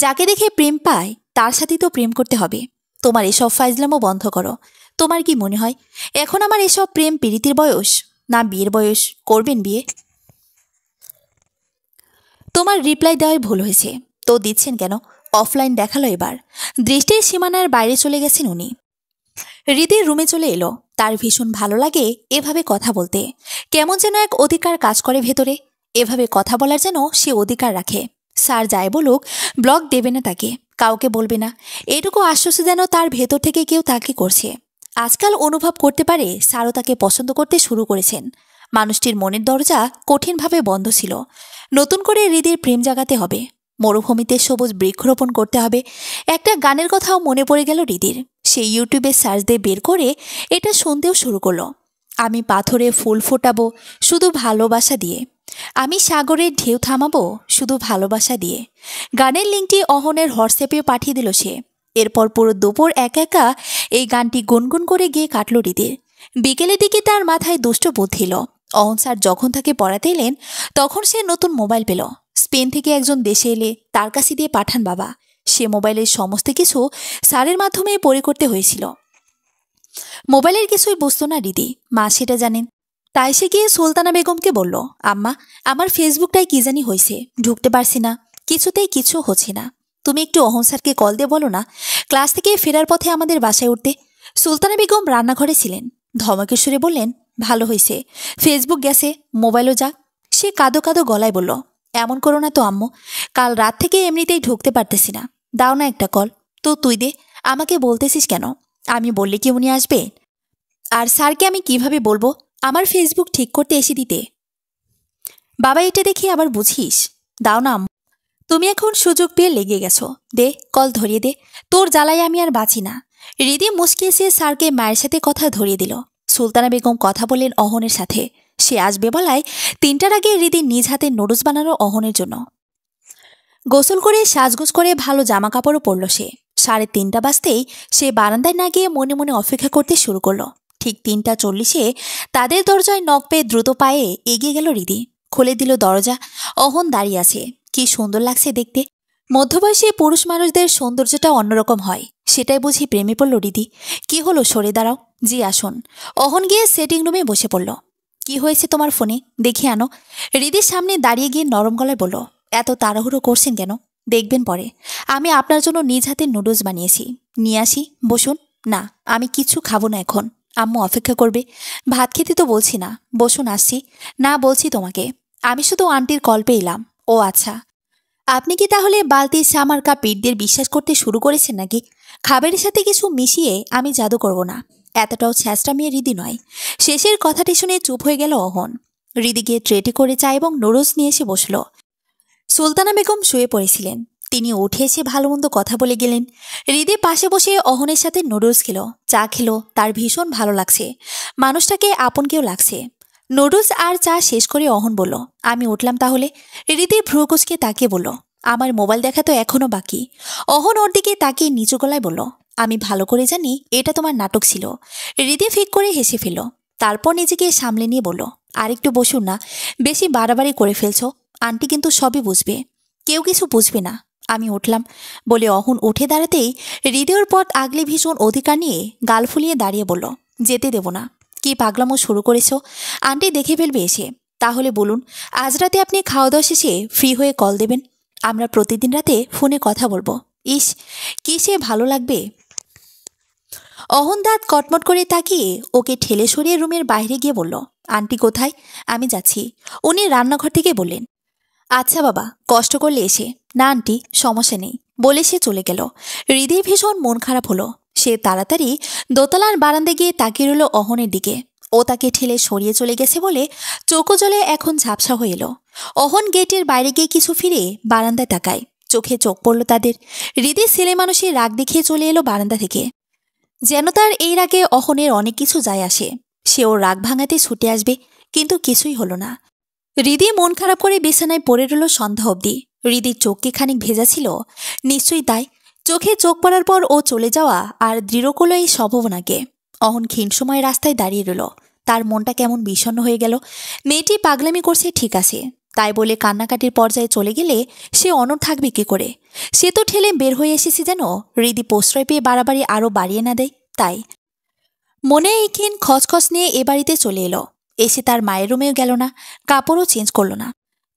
যাকে দেখে প্রেম পায় তার সাথেই তো প্রেম করতে হবে। তোমার এসব ফাইজলামো বন্ধ করো। তোমার কি মনে হয় এখন আমার এসব প্রেম প্রীতির বয়স, না বিয়ের বয়স? করবেন বিয়ে? তোমার রিপ্লাই দেওয়াই ভুল হয়েছে। তো দিচ্ছেন কেন? অফলাইন দেখালো এবার। দৃষ্টির সীমানার বাইরে চলে গেছেন উনি। হৃদির রুমে চলে এলো। তার ভীষণ ভালো লাগে এভাবে কথা বলতে। কেমন যেন এক অধিকার কাজ করে ভেতরে। এভাবে কথা বলার যেন সে অধিকার রাখে। স্যার যাই বলুক, ব্লক দেবে না তাকে, কাউকে বলবে না, এটুকু আশ্বস্ত যেন তার ভেতর থেকে কেউ তাকে করছে। আজকাল অনুভব করতে পারে স্যারও তাকে পছন্দ করতে শুরু করেছেন। মানুষটির মনের দরজা কঠিনভাবে বন্ধ ছিল। নতুন করে হৃদির প্রেম জাগাতে হবে। মরুভূমিতে সবুজ বৃক্ষরোপণ করতে হবে। একটা গানের কথাও মনে পড়ে গেল হৃদির। সে ইউটিউবে সার্চ দিয়ে বের করে এটা শুনতেও শুরু করলো। আমি পাথরে ফুল ফোটাবো শুধু ভালোবাসা দিয়ে। আমি সাগরের ঢেউ থামাবো শুধু ভালোবাসা দিয়ে। গানের লিঙ্কটি অহনের হোয়াটসঅ্যাপে পাঠিয়ে দিল সে। এরপর পুরো দুপুর একা একা এই গানটি গুনগুন করে গিয়ে কাটল হৃদির। বিকেলের দিকে তার মাথায় দুষ্ট বুদ্ধি এলো। অহন স্যার যখন তাকে পড়াতে এলেন তখন সে নতুন মোবাইল পেল। স্পেন থেকে একজন দেশে এলে তার কাছে দিয়ে পাঠান বাবা। সে মোবাইলের সমস্ত কিছু স্যারের মাধ্যমে পরি করতে হয়েছিল। মোবাইলের কিছুই বুঝতো না হৃদি, মা সেটা জানেন। তাই সে গিয়ে সুলতানা বেগমকে বলল, আম্মা, আমার ফেসবুকটাই কি জানি হয়েছে, ঢুকতে পারছি না, কিছুতেই কিছু হচ্ছে না। তুমি একটু অহন স্যারকে কল দিয়ে বলো না ক্লাস থেকে ফেরার পথে আমাদের বাসায় উঠতে। সুলতানা বেগম রান্নাঘরে ছিলেন। ধমকের সুরে বললেন, ভালো হয়েছে, ফেসবুক গেছে, মোবাইলও যাক। সে কাঁদো কাঁদো গলায় বলল, এমন করো না তো আম্মু, কাল রাত থেকে এমনিতেই ঢুকতে পারতেছি না, দাও না একটা কল। তো তুই দে, আমাকে বলতেছিস কেন? আমি বললে কি উনি আসবে? আর স্যারকে আমি কিভাবে বলবো আমার ফেসবুক ঠিক করতে এসে দিতে? বাবা এটা দেখি আবার বুঝিস। দাও না আম্মু, তুমি এখন সুযোগ পেয়ে লেগে গেছো, দে কল ধরিয়ে দে, তোর জ্বালায় আমি আর বাঁচি না। হৃদি মুচকি এসে স্যারকে মায়ের সাথে কথা ধরিয়ে দিল। সুলতানা বেগম কথা বললেন অহনের সাথে। সে আসবে বলায় 3টার আগে হৃদি নিজ হাতে নুডলস বানালো অহনের জন্য। গোসল করে সাজগোজ করে ভালো জামা কাপড়ও পরল সে। 3:30 বাজতেই সে বারান্দায় না গিয়ে মনে মনে অপেক্ষা করতে শুরু করলো। ঠিক 3:40-এ তাদের দরজায় নখ পেয়ে দ্রুত পায়ে এগিয়ে গেল হৃদি। খুলে দিল দরজা। অহন দাঁড়িয়ে আছে। কি সুন্দর লাগছে দেখতে। মধ্যবয়সী পুরুষ মানুষদের সৌন্দর্যটা অন্যরকম হয়, সেটাই বুঝি প্রেমে পড়ল হৃদি। কি হলো, সরে দাঁড়াও। জি আসুন। অহন গিয়ে সেটিং রুমে বসে পড়ল। কি হয়েছে তোমার ফোনে, দেখে আনো। হৃদির সামনে দাঁড়িয়ে গিয়ে নরম গলায় বলল, এত তাড়াহুড়ো করছেন কেন? দেখবেন পরে। আমি আপনার জন্য নিজ হাতে নুডলস বানিয়েছি, নিয়ে আসি, বসুন। না, আমি কিছু খাবো না এখন, আম্মু অপেক্ষা করবে। ভাত খেতে তো বলছি না, বসুন আসছি। না বলছি তোমাকে, আমি শুধু আন্টির কল পেয়ে এলাম। ও আচ্ছা, আপনি কি তাহলে বালতি সামার্কা পিঠদের বিশ্বাস করতে শুরু করেছেন নাকি? খাবারের সাথে কিছু মিশিয়ে আমি জাদু করব না, এতটাও ছ্যাঁচড়া মেয়ে হৃদি নয়। শেষের কথাটি শুনে চুপ হয়ে গেল অহন। হৃদি গিয়ে ট্রেটে করে চা এবং নুডলস নিয়ে এসে বসল। সুলতানা বেগম শুয়ে পড়েছিলেন। তিনি উঠে এসে ভালো মন্দ কথা বলে গেলেন। হৃদি পাশে বসে অহনের সাথে নুডলস খেলো, চা খেলো। তার ভীষণ ভালো লাগছে, মানুষটাকে আপন কেউ লাগছে। নুডলস আর চা শেষ করে অহন বলল, আমি উঠলাম তাহলে। হৃদি ভ্রু কুঁচকে তাকিয়ে বলল, আমার মোবাইল দেখা তো এখনো বাকি। অহন ওর দিকে তাকিয়ে নিচু গলায় বলল, আমি ভালো করে জানি এটা তোমার নাটক ছিল। হৃদি ফিক করে হেসে ফেলল। তারপর নিজেকে সামলে নিয়ে বলল, আর একটু বসুন না, বেশি বাড়াবাড়ি করে ফেলছো। আন্টি কিন্তু সবই বুঝবে। কেউ কিছু বুঝবে না। আমি উঠলাম বলে অহন উঠে দাঁড়াতেই হৃদয়ের পথ আগলে ভীষণ অধিকার নিয়ে গাল ফুলিয়ে দাঁড়িয়ে বলল, যেতে দেব না। কি পাগলামো শুরু করেছ, আন্টি দেখে ফেলবে এসে। তাহলে বলুন, আজ রাতে আপনি খাওয়া দাওয়া শেষে ফ্রি হয়ে কল দেবেন, আমরা প্রতিদিন রাতে ফোনে কথা বলবো। ইস, কি সে ভালো লাগবে। অহন দাঁত কটমট করে তাকিয়ে ওকে ঠেলে সরিয়ে রুমের বাইরে গিয়ে বলল, আন্টি কোথায়? আমি যাচ্ছি। উনি রান্নাঘর থেকে বললেন, আচ্ছা বাবা, কষ্ট করলে এসে। না আন্টি, সমস্যা নেই, বলে সে চলে গেল। হৃদয় ভীষণ মন খারাপ হলো। সে তাড়াতাড়ি দোতলার বারান্দায় গিয়ে তাকিয়ে রইল অহনের দিকে। ও তাকে ঠেলে সরিয়ে চলে গেছে বলে চোখো জলে এখন ঝাপসা হয়ে এলো। অহন গেটের বাইরে গিয়ে কিছু ফিরে বারান্দায় তাকায়। চোখে চোখ পড়ল তাদের। হৃদয় ছেলে মানুষের রাগ দেখিয়ে চলে এলো বারান্দা থেকে। যেন তার এই রাগে অহনের অনেক কিছু যায় আসে। সে ওর রাগ ভাঙাতে ছুটে আসবে, কিন্তু কিছুই হলো না। হৃদি মন খারাপ করে বিছানায় পড়ে রইল সন্ধ্যা অবধি। হৃদির চোখকে খানিক ভেজা ছিল, নিশ্চয়ই তাই। চোখে চোখ পড়ার পর ও চলে যাওয়া আর দৃঢ় করল এই সম্ভাবনাকে। অহন ক্ষীণ সময় রাস্তায় দাঁড়িয়ে রইল। তার মনটা কেমন বিষণ্ণ হয়ে গেল। মেয়েটি পাগলামি করছে ঠিক আছে, তাই বলে কান্নাকাটির পর্যায়ে চলে গেলে সে অনড় থাকবে কি করে? সে তো ঠেলে বের হয়ে এসেছে যেন হৃদি প্রশ্রয় পেয়ে বাড়াবাড়ি আরও বাড়িয়ে না দেয় তাই। মনে এই ক্ষীণ খচখচ নিয়ে এ বাড়িতে চলে এলো। এসে তার মায়ের রুমেও গেল না, কাপড়ও চেঞ্জ করল না।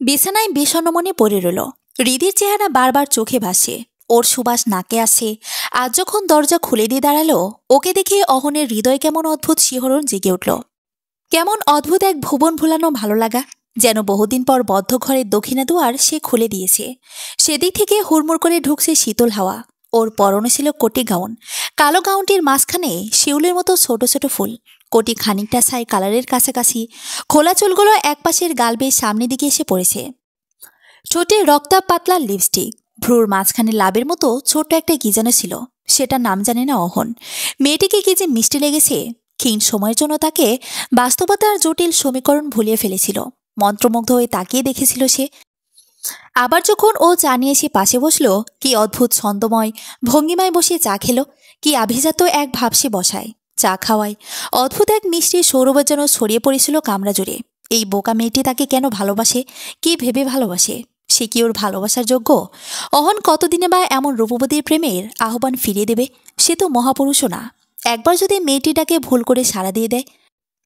বিছানায় বিষণ্ণ মনে পড়ে রইল। হৃদির চেহারা বারবার চোখে ভাসে, ওর সুবাস নাকে আসে। আজ যখন দরজা খুলে দিয়ে দাঁড়ালো, ওকে দেখে অহনের হৃদয় কেমন অদ্ভুত শিহরণ জেগে উঠল। কেমন অদ্ভুত এক ভুবন ভুলানো ভালো লাগা, যেন বহুদিন পর বদ্ধ ঘরের দক্ষিণা দুয়ার সে খুলে দিয়েছে। সেদিক থেকে হুড়মুড় করে ঢুকছে শীতল হাওয়া। ওর পরনে ছিল কোটি গাউন। কালো গাউনটির মাঝখানে শিউলের মতো ছোট ছোট ফুল। কোটি খানিকটা ছাই কালারের কাছাকাছি। খোলা চুলগুলো একপাশের গাল বেয়ে সামনের দিকে এসে পড়েছে। ঠোঁটে রক্তাভ পাতলা লিপস্টিক। ভ্রুর মাঝখানে লাভের মতো ছোট্ট একটা কি যেন ছিল, সেটা নাম জানে না অহন। মেয়েটিকে কি যে মিষ্টি লেগেছে। ক্ষীণ সময়ের জন্য তাকে বাস্তবতার জটিল সমীকরণ ভুলিয়ে ফেলেছিল। মন্ত্রমুগ্ধ হয়ে তাকিয়ে দেখেছিল সে। আবার যখন ও চা নিয়ে এসে পাশে বসলো, কি অদ্ভুত ছন্দময় ভঙ্গিমায় বসে চা খেলো। কি আভিজাত এক ভাব সে বসায়, চা খাওয়ায়। অদ্ভুত এক মিষ্টি সৌরভ যেন ছড়িয়ে পড়েছিল কামরা জুড়ে। এই বোকা মেয়েটি তাকে কেন ভালোবাসে, কি ভেবে ভালোবাসে? সে কি ওর ভালোবাসার যোগ্য? অহন কতদিনে বা এমন রূপবতীর প্রেমের আহ্বান ফিরিয়ে দেবে? সে তো মহাপুরুষও না। একবার যদি মেয়েটিটাকে ভুল করে সাড়া দিয়ে দেয়,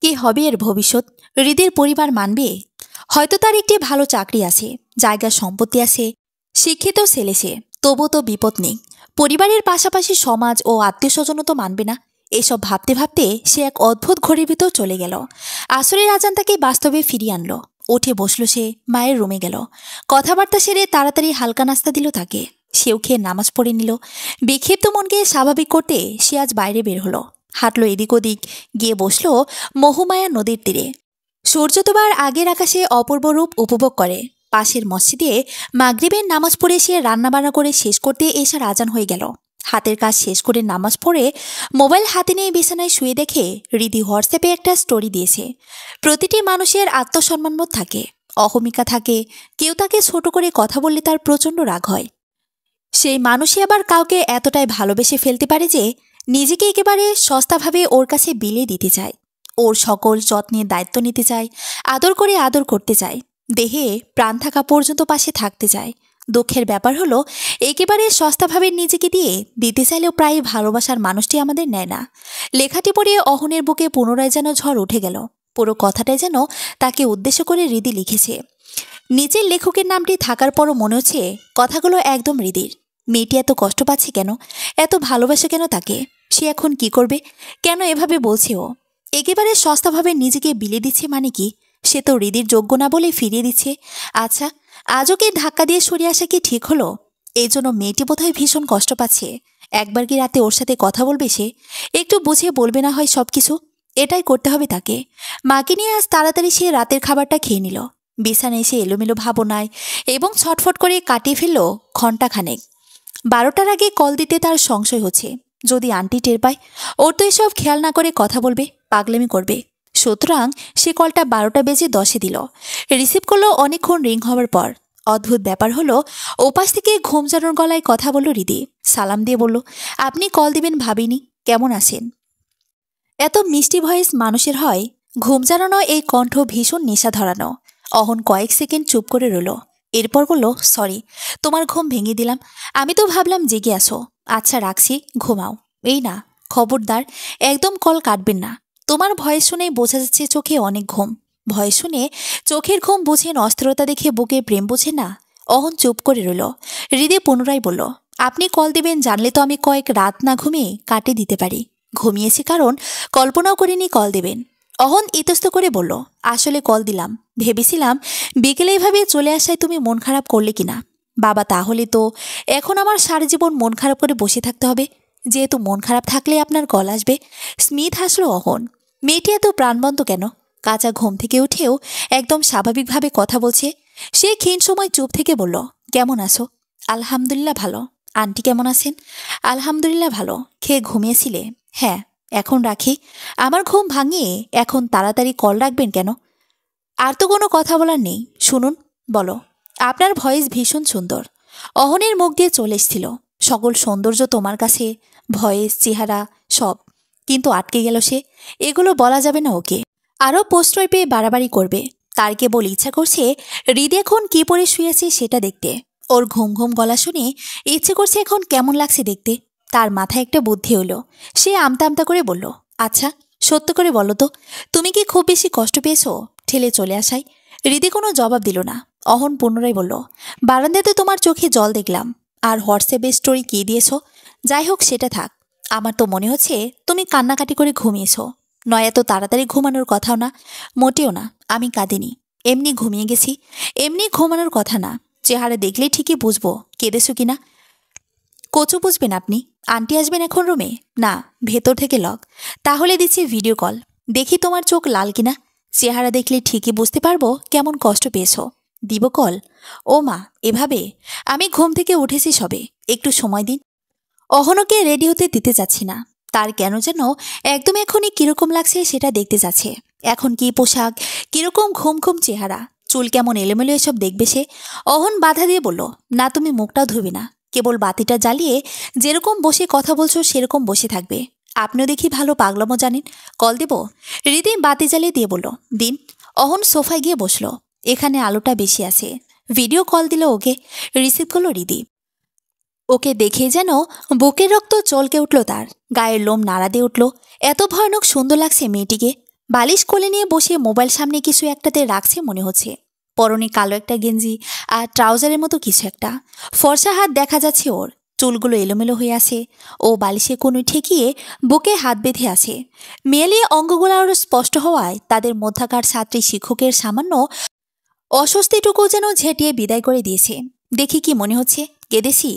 কি হবে এর ভবিষ্যৎ? হৃদির পরিবার মানবে? হয়তো তার একটি ভালো চাকরি আছে, জায়গার সম্পত্তি আছে, শিক্ষিত ছেলে সে, তবু তো বিপদ নেই। পরিবারের পাশাপাশি সমাজ ও আত্মীয় স্বজনও তো মানবে না। এসব ভাবতে ভাবতে সে এক অদ্ভুত ঘড়ির ভিতর চলে গেল। আসরের আজান তাকে বাস্তবে ফিরিয়ে আনলো। উঠে বসল সে, মায়ের রুমে গেল। কথাবার্তা সেরে তাড়াতাড়ি হালকা নাস্তা দিল তাকে। সেও খেয়ে নামাজ পড়ে নিল। বিক্ষিপ্ত মনকে স্বাভাবিক করতে সে আজ বাইরে বের হলো। হাঁটলো এদিক ওদিক, গিয়ে বসল মহুমায়া নদীর তীরে। সূর্য তোবার আগের আকাশে অপূর্ব রূপ উপভোগ করে। পাশের মসজিদে মাগরিবের নামাজ পড়ে সে রান্নাবান্না করে শেষ করতে এসার আজান হয়ে গেল। হাতের কাজ শেষ করে নামাজ পড়ে মোবাইল হাতে নিয়ে বিছানায় শুয়ে দেখে হৃদি হোয়াটসঅ্যাপে একটা স্টোরি দিয়েছে। প্রতিটি মানুষের আত্মসম্মানবোধ থাকে, অহমিকা থাকে। কেউ তাকে ছোট করে কথা বললে তার প্রচণ্ড রাগ হয়। সেই মানুষই আবার কাউকে এতটাই ভালোবেসে ফেলতে পারে যে নিজেকে একেবারে সস্তাভাবে ওর কাছে বিলিয়ে দিতে চায়। ওর সকল যত্নের দায়িত্ব নিতে চায়, আদর করে আদর করতে চায়, দেহে প্রাণ থাকা পর্যন্ত পাশে থাকতে চায়। দুঃখের ব্যাপার হলো, একেবারে সস্তাভাবে নিজেকে দিয়ে দিতে চাইলেও প্রায় ভালোবাসার মানুষটি আমাদের নেয় না। লেখাটি পড়ে অহনের বুকে পুনরায় যেন ঝড় উঠে গেল। পুরো কথাটাই যেন তাকে উদ্দেশ্য করে হৃদি লিখেছে। নিজের লেখকের নামটি থাকার পরও মনে হচ্ছে কথাগুলো একদম হৃদির। মেয়েটি এত কষ্ট পাচ্ছে কেন? এত ভালোবাসে কেন তাকে? সে এখন কি করবে? কেন এভাবে বলছে ও? একেবারে সস্তাভাবে নিজেকে বিলিয়ে দিচ্ছে মানে কি? সে তো হৃদির যোগ্য না বলে ফিরিয়ে দিচ্ছে। আচ্ছা, আজও কি ধাক্কা দিয়ে সরিয়ে আসা কি ঠিক হলো? এই জন্য মেয়েটি বোধহয় ভীষণ কষ্ট পাচ্ছে। একবার কি রাতে ওর সাথে কথা বলবে সে? একটু বুঝিয়ে বলবে না হয় সব কিছু? এটাই করতে হবে তাকে। মাকে নিয়ে আজ তাড়াতাড়ি সে রাতের খাবারটা খেয়ে নিল। বিছানায় এসে এলোমেলো ভাবনায় এবং ছটফট করে কাটিয়ে ফেলল ঘণ্টাখানেক। 12টার আগে কল দিতে তার সংশয় হচ্ছে, যদি আন্টি টের পায়। ওর তো এসব খেয়াল না করে কথা বলবে, পাগলামি করবে। সুতরাং সে কলটা 12টা বেজে 10-এ দিল। রিসিভ করলো অনেকক্ষণ রিং হওয়ার পর। অদ্ভুত ব্যাপার হলো, ওপাশ থেকে ঘুমজানোর গলায় কথা বলল হৃদি। সালাম দিয়ে বলল, আপনি কল দিবেন ভাবিনি, কেমন আছেন? এত মিষ্টি ভয়েস মানুষের হয়? ঘুমজানো এই কণ্ঠ ভীষণ নেশা ধরানো। অহন কয়েক সেকেন্ড চুপ করে রইল। এরপর বলল, সরি, তোমার ঘুম ভেঙে দিলাম। আমি তো ভাবলাম জেগে আসো। আচ্ছা রাখছি, ঘুমাও। এই না, খবরদার, একদম কল কাটবেন না। তোমার ভয়েস শুনেই বোঝা যাচ্ছে চোখে অনেক ঘুম। ভয়েস শুনে চোখের ঘুম বুঝেন, অস্থিরতা দেখে বুকে প্রেম বুঝে না। অহন চুপ করে রইল। হৃদয় পুনরায় বলল, আপনি কল দিবেন জানলে তো আমি কয়েক রাত না ঘুমিয়ে কাটিয়ে দিতে পারি। ঘুমিয়েছি কারণ কল্পনাও করিনি কল দেবেন। অহন ইতস্ত করে বলল, আসলে কল দিলাম, ভেবেছিলাম বিকেলে এভাবে চলে আসায় তুমি মন খারাপ করলে কিনা। বাবা, তাহলে তো এখন আমার সারা জীবন মন খারাপ করে বসে থাকতে হবে, যেহেতু মন খারাপ থাকলে আপনার কল আসবে। স্মিথ হাসলো অহন। মেয়েটি এত প্রাণবন্ত কেন? কাঁচা ঘুম থেকে উঠেও একদম স্বাভাবিকভাবে কথা বলছে। সে ক্ষীণ সময় চুপ থেকে বলল, কেমন আছো? আলহামদুলিল্লাহ ভালো। আন্টি কেমন আছেন? আলহামদুলিল্লাহ ভালো। খেয়ে ঘুমিয়েছিলে? হ্যাঁ। এখন রাখি, আমার ঘুম ভাঙিয়ে এখন তাড়াতাড়ি কল রাখবেন কেন? আর তো কোনো কথা বলার নেই, শুনুন। বলো। আপনার ভয়েস ভীষণ সুন্দর। অহনের মুখ দিয়ে চলে এসেছিল সকল সৌন্দর্য তোমার কাছে, ভয়েস, চেহারা, সব। কিন্তু আটকে গেল সে। এগুলো বলা যাবে না ওকে। আরও প্রশ্রয় পেয়ে বাড়াবাড়ি করবে। তার কেবল ইচ্ছা করছে হৃদয় এখন কি পরে শুয়েছে সেটা দেখতে। ওর ঘুম ঘুম গলা শুনে ইচ্ছে করছে এখন কেমন লাগছে দেখতে। তার মাথায় একটা বুদ্ধি হলো। সে আমতা আমতা করে বলল, আচ্ছা সত্য করে বলো তো, তুমি কি খুব বেশি কষ্ট পেয়েছো ঠেলে চলে আসায়? হৃদয় কোনো জবাব দিল না। অহন পুনরায় বলল, বারান্দাতে তোমার চোখে জল দেখলাম। আর হোয়াটসঅ্যাপে স্টোরি কি দিয়েছ? যাই হোক সেটা থাক। আমার তো মনে হচ্ছে তুমি কান্নাকাটি করে ঘুমিয়েছ। নয় এত তাড়াতাড়ি ঘুমানোর কথাও না, মোটেও না। আমি কাঁদিনি, এমনি ঘুমিয়ে গেছি। এমনি ঘুমানোর কথা না, চেহারা দেখলেই ঠিকই বুঝবো কেঁদেছো কিনা। কচু বুঝবেন আপনি? আন্টি আসবেন এখন রুমে? না, ভেতর থেকে লক। তাহলে দিচ্ছি ভিডিও কল, দেখি তোমার চোখ লাল কিনা। চেহারা দেখলে ঠিকই বুঝতে পারবো কেমন কষ্ট পেয়েছো। দিব কল? ও মা, এভাবে? আমি ঘুম থেকে উঠেছি সবে, একটু সময় দিন। অহনকে রেডি হতে দিতে যাচ্ছি না। তার কেন যেন একদম এখনই কিরকম লাগছে সেটা দেখতে যাচ্ছে। এখন কি পোশাক, কিরকম ঘুম ঘুম চেহারা, চুল কেমন এলোমেলো, এসব দেখবে সে। অহন বাধা দিয়ে বলল, না তুমি মুখটাও ধুবে না, কেবল বাতিটা জ্বালিয়ে যেরকম বসে কথা বলছো সেরকম বসে থাকবে। আপনিও দেখি ভালো পাগলামো জানেন। কল দেব? হৃদয় বাতি জ্বালিয়ে দিয়ে বলল, দিন। অহন সোফায় গিয়ে বসলো। এখানে আলোটা বেশি আছে। ভিডিও কল দিল ওকে। রিসিভ করলো হৃদয়। ওকে দেখে যেন বুকের রক্ত চলকে উঠল, তার গায়ের লোম নাড়া দিয়ে উঠল। এত ভয়ানক সুন্দর লাগছে মেয়েটিকে। বালিশ কোলে নিয়ে বসে মোবাইল সামনে কিছু একটাতে রাখছে মনে হচ্ছে। পরনে কালো একটা গেঞ্জি আর ট্রাউজারের মতো কিছু একটা। ফর্সা হাত দেখা যাচ্ছে ওর, চুলগুলো এলোমেলো হয়ে আছে। ও বালিশে কোনো ঠেকিয়ে বুকে হাত বেঁধে আছে। মেলে অঙ্গগুলো আরও স্পষ্ট হওয়ায় তাদের মধ্যাকার ছাত্রী শিক্ষকের সামান্য অস্বস্তিটুকু যেন ঝেঁটিয়ে বিদায় করে দিয়েছে। দেখি কি মনে হচ্ছে কেঁদেছি?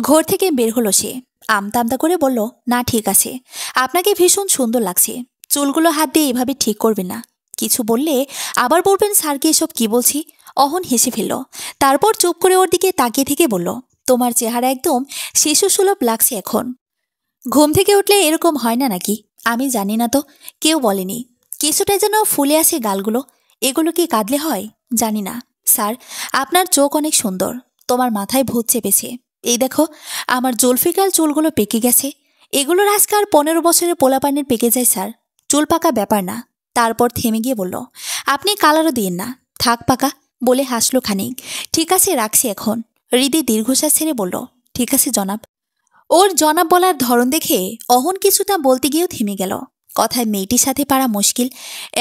ঘর থেকে বের হলো সে। আমতা আমতা করে বলল, না ঠিক আছে, আপনাকে ভীষণ সুন্দর লাগছে। চুলগুলো হাত দিয়ে এভাবে ঠিক করবেন না। কিছু বললে আবার বলবেন স্যারকে এসব কি বলছি। অহন হেসে ফেলল। তারপর চুপ করে ওর দিকে তাকিয়ে থেকে বলল, তোমার চেহারা একদম শিশুসুলভ লাগছে এখন। ঘুম থেকে উঠলে এরকম হয় না নাকি? আমি জানি না তো, কেউ বলেনি। কিছুটা যেন ফুলে আছে গালগুলো। এগুলো কি কাঁদলে হয়? জানি না। স্যার, আপনার চোখ অনেক সুন্দর। তোমার মাথায় ভূত চেপেছে। এই দেখো, আমার জুলফিকার চুলগুলো পেকে গেছে। এগুলোর আজকাল 15 বছরের পোলাপানের পেকে যায় স্যার। চুল পাকা ব্যাপার না। তারপর থেমে গিয়ে বলল, আপনি কালারও দিন না, থাক পাকা। বলে হাসলো খানিক। ঠিক আছে, রাখছি এখন। হৃদয় দীর্ঘশ্বাস ছেড়ে বলল, ঠিক আছে জনাব। ওর জনাব বলার ধরন দেখে অহন কিছুটা বলতে গিয়েও থেমে গেল। কথায় মেয়েটির সাথে পারা মুশকিল।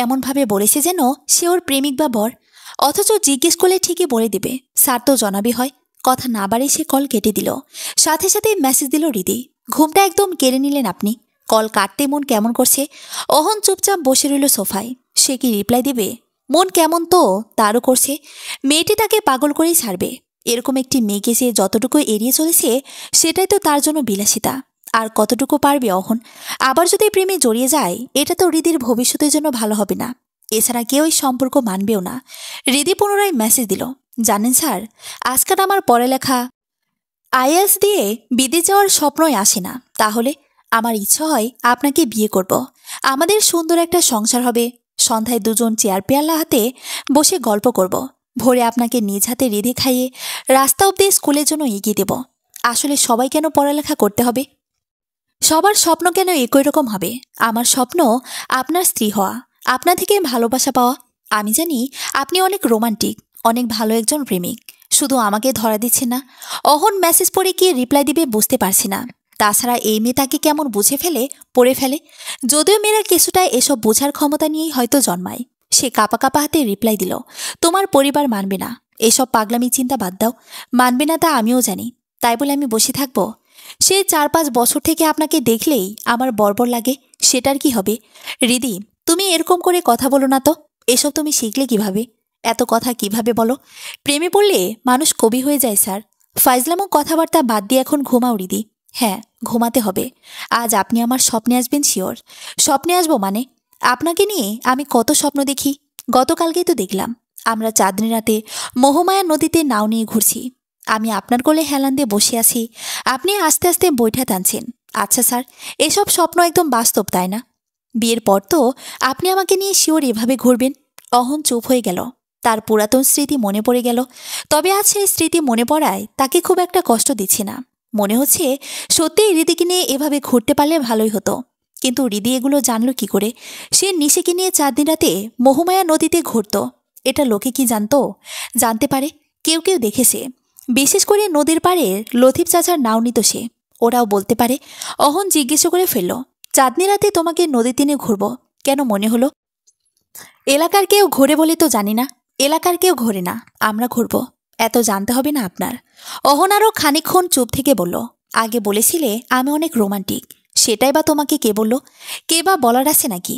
এমনভাবে বলেছে যেন সে ওর প্রেমিক বা বর। অথচ জিজ্ঞেস করলে ঠিকই বলে দেবে, স্যার তো জনাবই হয়। কথা না বাড়ে সে কল কেটে দিল। সাথে সাথে মেসেজ দিল হৃদয়, ঘুমটা একদম কেড়ে নিলেন আপনি। কল কাটতে মন কেমন করছে। অহন চুপচাপ বসে রইল সোফায়। সে কি রিপ্লাই দেবে? মন কেমন তো তারও করছে। মেয়েটি তাকে পাগল করেই ছাড়বে। এরকম একটি মেয়েকে সে যতটুকু এড়িয়ে চলেছে সেটাই তো তার জন্য বিলাসিতা। আর কতটুকু পারবে অহন? আবার যদি প্রেমে জড়িয়ে যায়, এটা তো হৃদির ভবিষ্যতের জন্য ভালো হবে না। এছাড়া কেউ এই সম্পর্ক মানবেও না। হৃদি পুনরায় মেসেজ দিল, জানেন স্যার, আজকাল আমার পড়ালেখা আইএলস দিয়ে বিদেশ যাওয়ার স্বপ্নই আসে না। তাহলে আমার ইচ্ছা হয় আপনাকে বিয়ে করব। আমাদের সুন্দর একটা সংসার হবে। সন্ধ্যায় দুজন চেয়ার পেয়ালা হাতে বসে গল্প করব। ভোরে আপনাকে নিজ হাতে রেঁধে খাইয়ে রাস্তা অব্দি স্কুলের জন্য এগিয়ে দেব। আসলে সবাই কেন পড়ালেখা করতে হবে? সবার স্বপ্ন কেন একই রকম হবে? আমার স্বপ্ন আপনার স্ত্রী হওয়া, আপনা থেকে ভালোবাসা পাওয়া। আমি জানি আপনি অনেক রোমান্টিক, অনেক ভালো একজন প্রেমিক। শুধু আমাকে ধরা দিচ্ছে না। অহন মেসেজ পড়ে কি রিপ্লাই দিবে বুঝতে পারছি না। তাছাড়া এই মেয়ে তাকে কেমন বুঝে ফেলে, পড়ে ফেলে। যদিও মেয়েরা কিছুটা এসব বোঝার ক্ষমতা নিয়েই হয়তো জন্মায়। সে কাপা কাপা হাতে রিপ্লাই দিল, তোমার পরিবার মানবে না। এসব পাগলামি চিন্তা বাদ দাও। মানবে না তা আমিও জানি। তাই বলে আমি বসে থাকবো? সেই 4-5 বছর থেকে আপনাকে দেখলেই আমার বর্বর লাগে, সেটার কি হবে? রিদি, তুমি এরকম করে কথা বলো না তো। এসব তুমি শিখলে কিভাবে? এত কথা কিভাবে বলো? প্রেমে পড়লে মানুষ কবি হয়ে যায় স্যার। ফাইজলামো কথাবার্তা বাদ দিয়ে এখন ঘুমাও রিদি। হ্যাঁ, ঘুমাতে হবে। আজ আপনি আমার স্বপ্নে আসবেন শিওর। স্বপ্নে আসবো মানে? আপনাকে নিয়ে আমি কত স্বপ্ন দেখি। গতকালকেই তো দেখলাম আমরা চাঁদনি রাতে মোহমায়া নদীতে নাও নিয়ে ঘুরছি। আমি আপনার কোলে হেলান দিয়ে বসে আছি, আপনি আস্তে আস্তে বৈঠা টানছেন। আচ্ছা স্যার, এসব স্বপ্ন একদম বাস্তব, তাই না? বিয়ের পর তো আপনি আমাকে নিয়ে শিওর এভাবে ঘুরবেন। অহন চুপ হয়ে গেল। তার পুরাতন স্মৃতি মনে পড়ে গেল। তবে আজ সেই স্মৃতি মনে পড়ায় তাকে খুব একটা কষ্ট দিচ্ছে না। মনে হচ্ছে সত্যিই হৃদিকে নিয়ে এভাবে ঘুরতে পারলে ভালোই হতো। কিন্তু হৃদি এগুলো জানলো কি করে? সে নিশিকে নিয়ে 4 দিন রাতে মোহমায়া নদীতে ঘুরত। এটা লোকে কি জানতো? জানতে পারে, কেউ কেউ দেখেছে। বিশেষ করে নদীর পাড়ে লথিফ চাচার নাও নিত সে। ওরাও বলতে পারে। অহন জিজ্ঞেস করে ফেলল, চাঁদনি রাতে তোমাকে নদী তীরে ঘুরবো কেন মনে হলো? এলাকার কেউ ঘোরে বলে তো জানি না। এলাকার কেউ ঘোরে না, আমরা ঘুরব। এত জানতে হবে না আপনার। অহন আরও খানিকক্ষণ চুপ থেকে বলল, আগে বলেছিলে আমি অনেক রোমান্টিক। সেটাই বা তোমাকে কে বলল? কে বা বলার আছে নাকি?